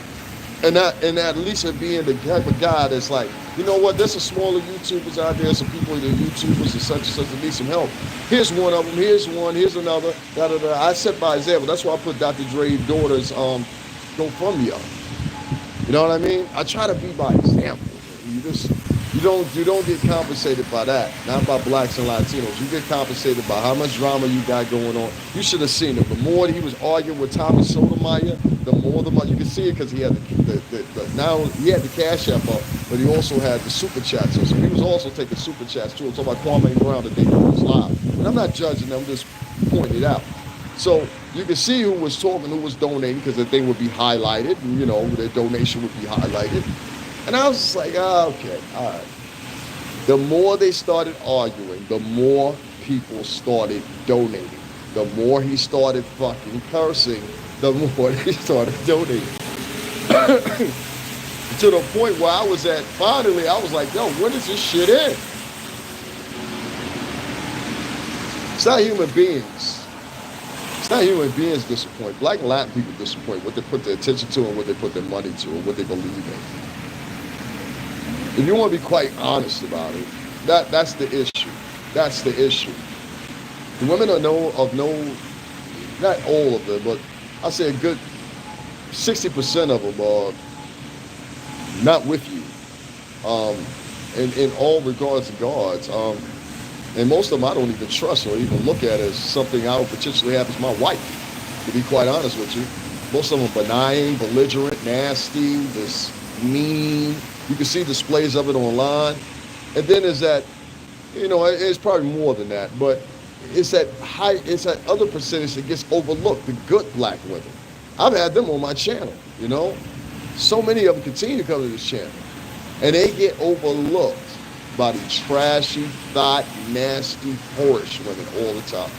And that at least it being the type of guy that's like, you know what, there's some smaller YouTubers out there, some people that are YouTubers and such that need some help. Here's one of them, here's one, here's another, da da da. I set by example. That's why I put Dr. Dre's daughter's GoFundMe up. You know what I mean? I try to be by example. You don't get compensated by that. Not by blacks and Latinos. You get compensated by how much drama you got going on. You should have seen it. The more he was arguing with Tommy Sotomayor, the more the money. You can see it because he had now he had the CASHAPP up, but he also had the super chats. So he was also taking super chats too. I'm talking about KWAMEBROWN that they do this live. And I'm not judging them, I'm just pointing it out. So you can see who was talking, who was donating, because the thing would be highlighted, and you know, their donation would be highlighted. And I was just like, okay, all right. The more they started arguing, the more people started donating. The more he started fucking cursing, the more they started donating. To the point where I was at, finally, I was like, yo, when is this shit in? It's not human beings. It's not human beings disappoint. Black and Latin people disappoint what they put their attention to and what they put their money to and what they believe in. If you want to be quite honest about it, that's the issue. That's the issue. The women are not all of them, but I say a good 60% of them are not with you. In all regards and gods. And most of them I don't even trust or even look at as something I would potentially have as my wife, to be quite honest with you. Most of them are benign, belligerent, nasty, this mean. You can see displays of it online. And then there's that, you know, it's probably more than that, but it's that other percentage that gets overlooked, the good black women. I've had them on my channel, you know. So many of them continue to come to this channel. And they get overlooked by the trashy, thought, nasty, whorish women all the time.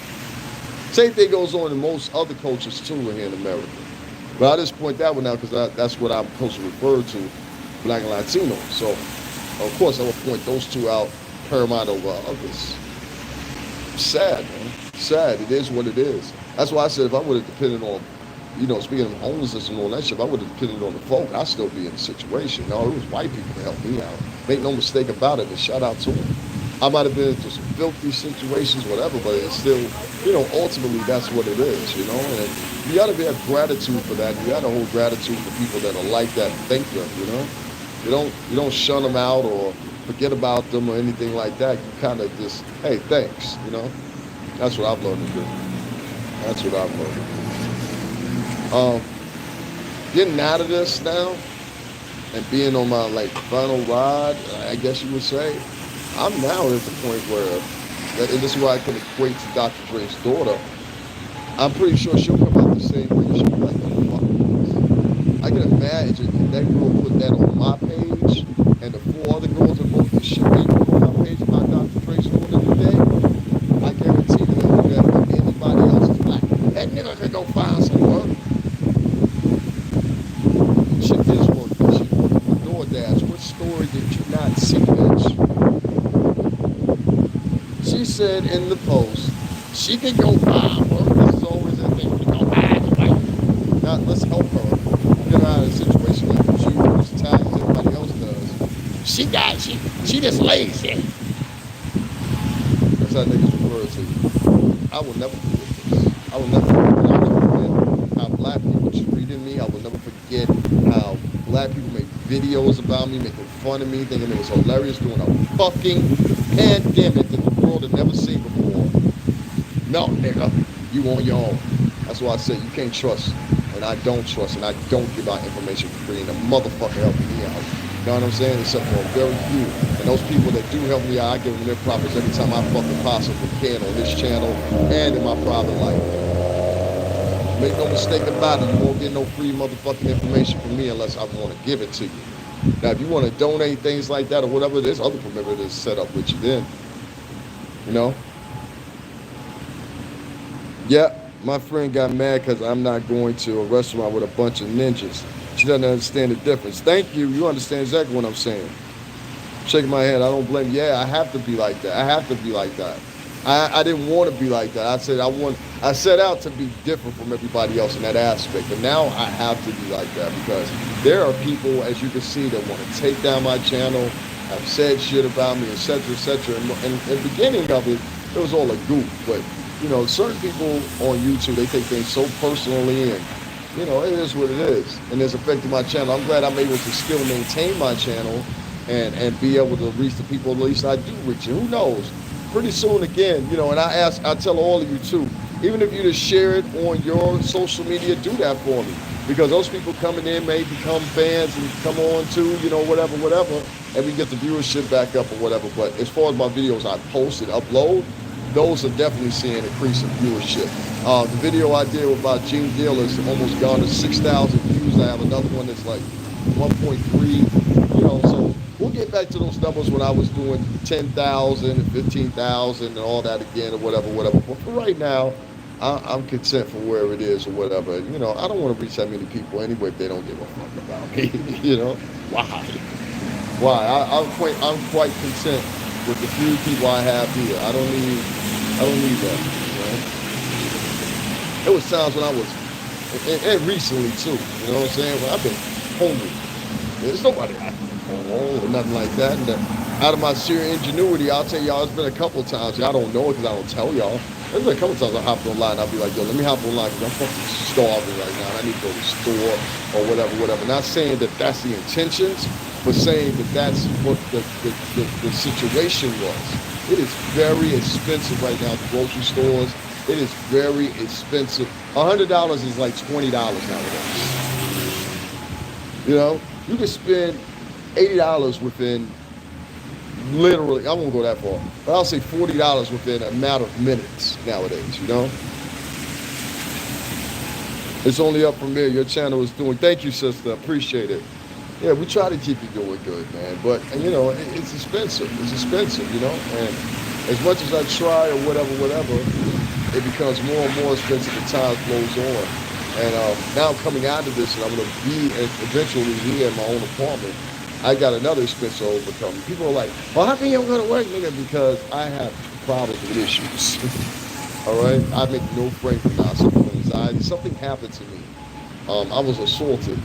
Same thing goes on in most other cultures too here in America. But I just point that one out because that's what I'm supposed to refer to, black and Latino. So, of course, I will point those two out paramount over others. Sad, man. Sad. It is what it is. That's why I said if I would have depended on, you know, speaking of homelessness and all that shit, if I would have depended on the folk, I'd still be in the situation. No, it was white people to help me out. Make no mistake about it, and shout out to them. I might have been into some filthy situations, whatever, but it's still, you know, ultimately that's what it is, you know. And you got to have gratitude for that. You got to hold gratitude for people that are like that and think them, you know. You don't shun them out or forget about them or anything like that. You kind of just, hey, thanks, you know. That's what I've learned to do. That's what I've learned. Getting out of this now and being on my final ride, I guess you would say, I'm now at the point where, and this is why I can equate to Dr. Dre's daughter, I'm pretty sure she'll come out the same way. She'll be like, oh, fuck. I can imagine if that girl put that on my page and the 4 other girls that wrote this shit they put on my page about Dr. Dre's daughter today, I guarantee that if anybody else is black, that nigga could go find some work. Shit is working. She's working for DoorDash. What story did you not She said in the post, she can go buy. Well, this is always a thing. You go buy it. Now, let's help her get her out of a situation like that. She was tagged as everybody else does. She just lazy. That's how niggas refer to you. I will never forget this. I will never forget how black people treated me. I will never forget how black people made videos about me, making fun of me, thinking it was hilarious, doing a fucking pandemic that the world had never seen before. No, nigga, you on your own. That's why I said you can't trust, and I don't trust, and I don't give out information for free, and the motherfucker helping me out. You know what I'm saying? Except for a very few. And those people that do help me out, I give them their profits every time I fucking possibly can on this channel and in my private life. Make no mistake about it, you won't get no free motherfucking information from me unless I want to give it to you. Now, if you want to donate things like that or whatever, there's other perimeters set up with you then. You know? Yeah, my friend got mad because I'm not going to a restaurant with a bunch of ninjas. She doesn't understand the difference. Thank you. You understand exactly what I'm saying. I'm shaking my head. I don't blame you. Yeah, I have to be like that. I have to be like that. I didn't want to be like that. I set out to be different from everybody else in that aspect. And now I have to be like that because there are people, as you can see, that want to take down my channel, have said shit about me, etc., etc. And in the beginning of it, it was all a goof. But, you know, certain people on YouTube, they take things so personally, and, you know, it is what it is. And it's affecting my channel. I'm glad I'm able to still maintain my channel and be able to reach the people at least I do reach. Who knows? Pretty soon again, you know, and I tell all of you too, even if you just share it on your social media, do that for me. Because those people coming in may become fans and come on too, you know, whatever, and we get the viewership back up or whatever. But as far as my videos I post and upload, those are definitely seeing an increase in viewership. The video I did about Gene Dealers almost gone to 6,000 views. I have another one that's like 1.3, you know, so we'll get back to those numbers when I was doing 10,000 and 15,000 and all that again or whatever. But for right now, I'm content for where it is or whatever. You know, I don't want to reach that many people anyway if they don't give a fuck about me. You know, why? I'm quite content with the few people I have here. I don't need that. You know? There was times when I was, and recently too. You know what I'm saying? When I've been hungry. There's nobody I or nothing like that. And out of my sheer ingenuity, I'll tell y'all, it's been a couple of times. Y'all don't know it because I don't tell y'all. There's been a couple of times I hopped online. I'll be like, yo, let me hop online because I'm fucking starving right now. I need to go to the store or whatever. Not saying that that's the intentions, but saying that that's what the situation was. It is very expensive right now at the grocery stores. It is very expensive. $100 is like $20 nowadays. You know, you can spend $80 within literally, I won't go that far, but I'll say $40 within a matter of minutes nowadays, you know? It's only up from there. Your channel is doing, thank you, sister, appreciate it. Yeah, we try to keep you doing good, man, but, you know, it's expensive, you know? And as much as I try or whatever, it becomes more and more expensive as time flows on. And now coming out of this, and I'm going to be eventually here in my own apartment, I got another expense to overcome. People are like, well, how can you go to work, nigga? Because I have problems with issues. All right? I make no frame for now. Something with anxiety. Something happened to me. I was assaulted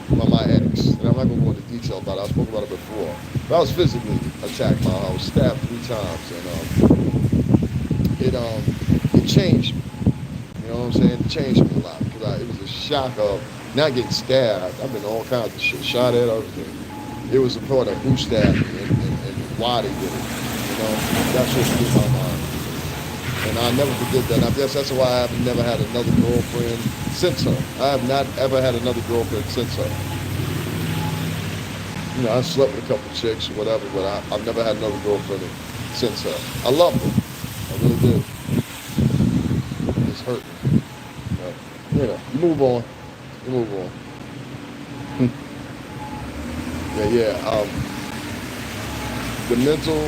by my ex. And I'm not going to go into detail about it. I spoke about it before. But I was physically attacked by her. I was stabbed 3 times. And it changed me. You know what I'm saying? It changed me a lot. Because it was a shock of not getting stabbed. I've been all kinds of shit. Shot at, everything. It was a part of who stabbed me and why they did it. You know, that's what's in my mind. And I'll never forget that. And I guess that's why I have never had another girlfriend since her. I have not ever had another girlfriend since her. You know, I slept with a couple chicks or whatever, but I've never had another girlfriend since her. I love her. I really did. It's hurt me. But, you know, you move on. Yeah. The mental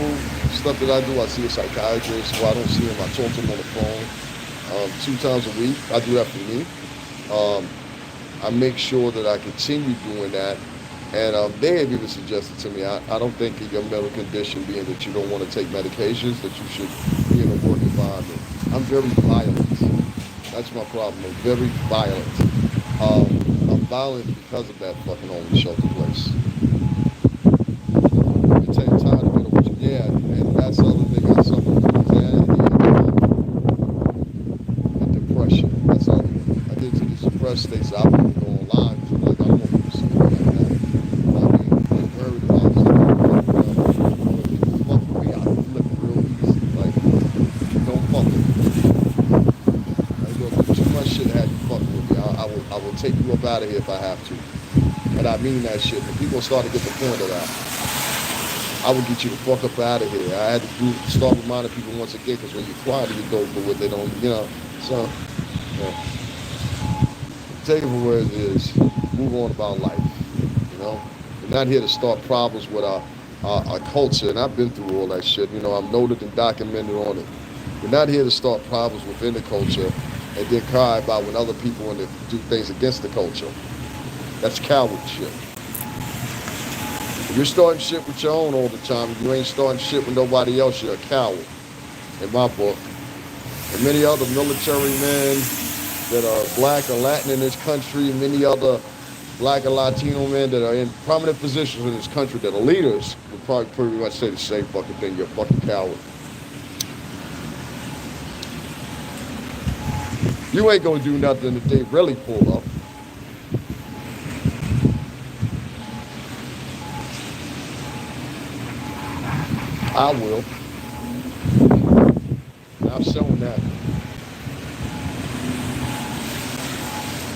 stuff that I do, I see a psychiatrist. Well, I don't see him. I talk to him on the phone 2 times a week. I do that for me. I make sure that I continue doing that And they have even suggested to me, I don't think your medical condition being that you don't want to take medications, that you should be in a work environment. I'm very violent. That's my problem. I'm very violent. I'm violent because of that fucking homeless shelter place. It takes time to get over to, yeah, and that's the other thing I suffer from anxiety and depression. That's the other one. I get to these depressed states, I won't go online because I'm like, I don't want people to see me like that. I mean, I'm worried about something. When people fuck with me, I flip real easy. Like, don't fuck with me. Like, you'll do too much shit to have you fucking with me. I will take you up out of here if I have to. And I mean that shit. And people start to get the point of that. I will get you the fuck up out of here. I had to start reminding people once again, because when you're quiet, you go for what they don't, So, yeah. Take it for where it is. Move on about life. We're not here to start problems with our culture, and I've been through all that shit. I'm noted and documented on it. We're not here to start problems within the culture and then cry about when other people want to do things against the culture. That's coward shit. If you're starting shit with your own all the time, you ain't starting shit with nobody else, you're a coward, in my book. And many other military men that are black or Latin in this country, and many other black or Latino men that are in prominent positions in this country that are leaders would probably pretty much say the same fucking thing. You're a fucking coward. You ain't gonna do nothing if they really pull up. I will. And I've shown that.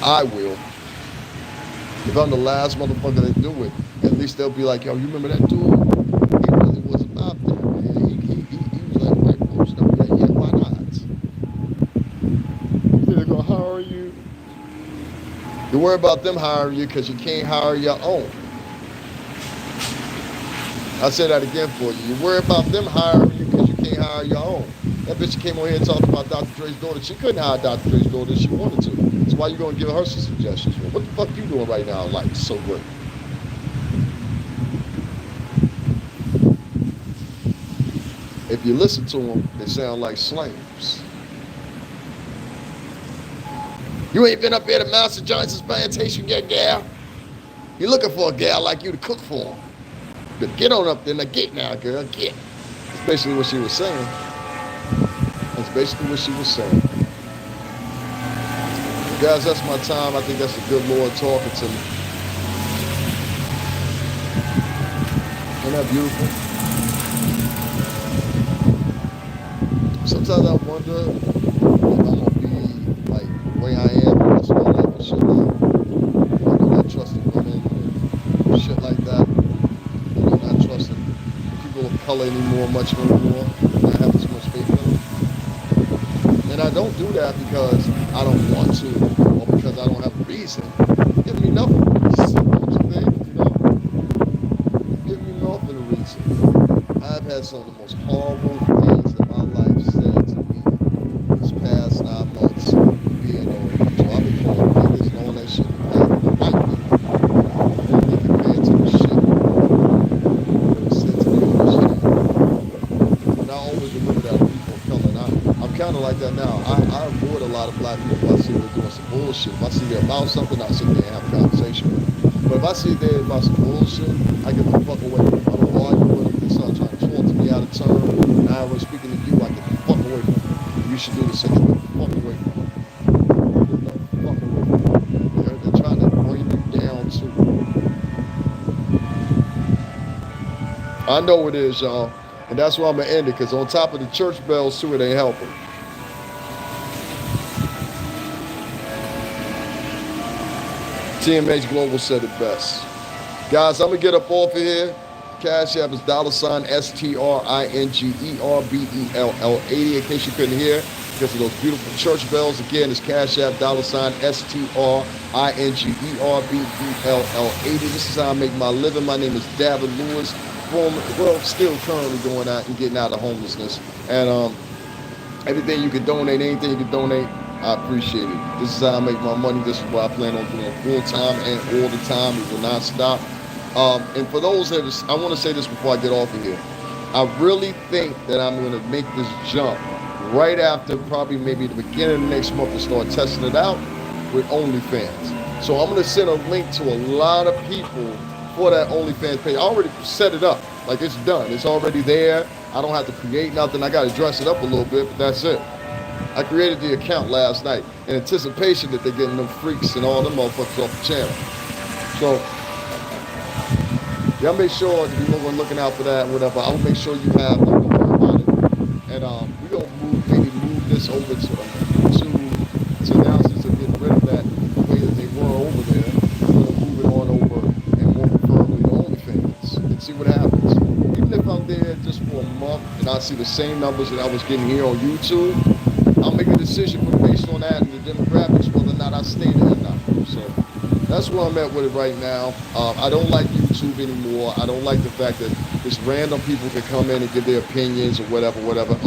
I will. If I'm the last motherfucker that do it, at least they'll be like, yo, you remember that dude? He really was about that, man. He was like white folks. They'll be like, yeah, why not? They're gonna hire you. You worry about them hiring you because you can't hire your own. I'll say that again for you. You worry about them hiring you because you can't hire your own. That bitch came on here and talked about Dr. Dre's daughter. She couldn't hire Dr. Dre's daughter if she wanted to. That's why you're going to give her some suggestions. Well, what the fuck you doing right now in life? So great. If you listen to them, they sound like slaves. You ain't been up here to Master Johnson's plantation yet, gal. You're looking for a gal like you to cook for him. But get on up there. Now get now, girl. Get. That's basically what she was saying. That's basically what she was saying. Guys, that's my time. I think that's the good Lord talking to me. Isn't that beautiful? Sometimes I wonder if I'm going to be like the way I am in this whole life and shit. Like, not trusting women and shit like that. Not trusting people of color anymore, much anymore. Not having too much faith in them. And I don't do that because I don't want to or because I don't have a reason. Give me enough of a reason, don't you think? Give me enough of a reason. I've had some of the most horrible things in my life said to me this past 9 months being on. So I've been calling niggas and all that shit in the past. White people. Only compared to the shit that was said to me on the shit. And I always remember that when people of color. And I'm kind of like that now. I avoid a lot of black people if I see they're doing some bullshit. If I see they're about something, I'll sit there and have a conversation with them. But if I see they're about some bullshit, I get the fuck away from them. I don't argue with them. They start trying to talk to me out of turn. And I was speaking to you, I get the fuck away from them. You should do the same. Get the fuck away from them. Get the fuck away from them. They're trying to bring you down too. I know it is, y'all. And that's why I'm going to end it, because on top of the church bells, too, it ain't helping. TMH Global said it best. Guys, I'm going to get up off of here. Cash App is $STRINGERBELL80, in case you couldn't hear, because of those beautiful church bells. Again, it's Cash App $STRINGERBELL80. This is how I make my living. My name is Davin Lewis. Still currently going out and getting out of homelessness. And everything you can donate, anything you can donate, I appreciate it. This is how I make my money. This is what I plan on doing full time and all the time. It will not stop. And for those that I want to say this before I get off of here. I really think that I'm going to make this jump right after probably maybe the beginning of next month to start testing it out with OnlyFans. So I'm going to send a link to a lot of people for that OnlyFans page. I already set it up. Like, it's done. It's already there. I don't have to create nothing. I got to dress it up a little bit, but that's it. I created the account last night in anticipation that they're getting them freaks and all them motherfuckers off the channel. So y'all make sure if you're looking out for that, whatever. I'll make sure you have them. Don't worry about it. And we don't maybe move this over to YouTube. So now since they're getting rid of that the way that they were over there, we're gonna move it on over and more preferably to OnlyFans and see what happens. Even if I'm there just for a month and I see the same numbers that I was getting here on YouTube, I'll make a decision based on that and the demographics whether or not I stay there or not. So that's where I'm at with it right now. I don't like YouTube anymore. I don't like the fact that just random people can come in and give their opinions or whatever,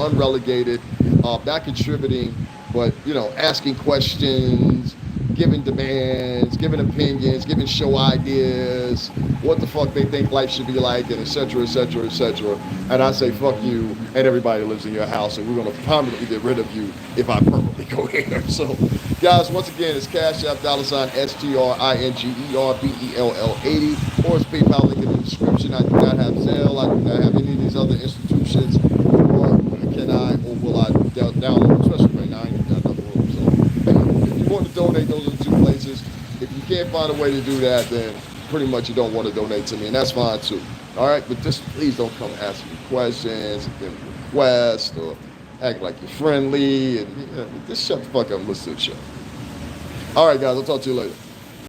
unrelegated, not contributing, but, asking questions, giving demands, giving opinions, giving show ideas, what the fuck they think life should be like, and et cetera, et cetera, et cetera. And I say, fuck you and everybody who lives in your house, and we're going to permanently get rid of you if I permanently go here. So, guys, once again, it's CASHAPP, $STRINGERBELL80, or it's PayPal link in the description. I do not have Zelle. I do not have any of these other institutions. Or can I, or will I download, especially right now, I ain't got nothing room. So, if you want to donate, those are the two places. If you can't find a way to do that, then pretty much you don't want to donate to me, and that's fine too. All right, but just please don't come asking me questions, and then requests, or act like you're friendly, and just shut the fuck up and listen to the show. All right, guys, I'll talk to you later.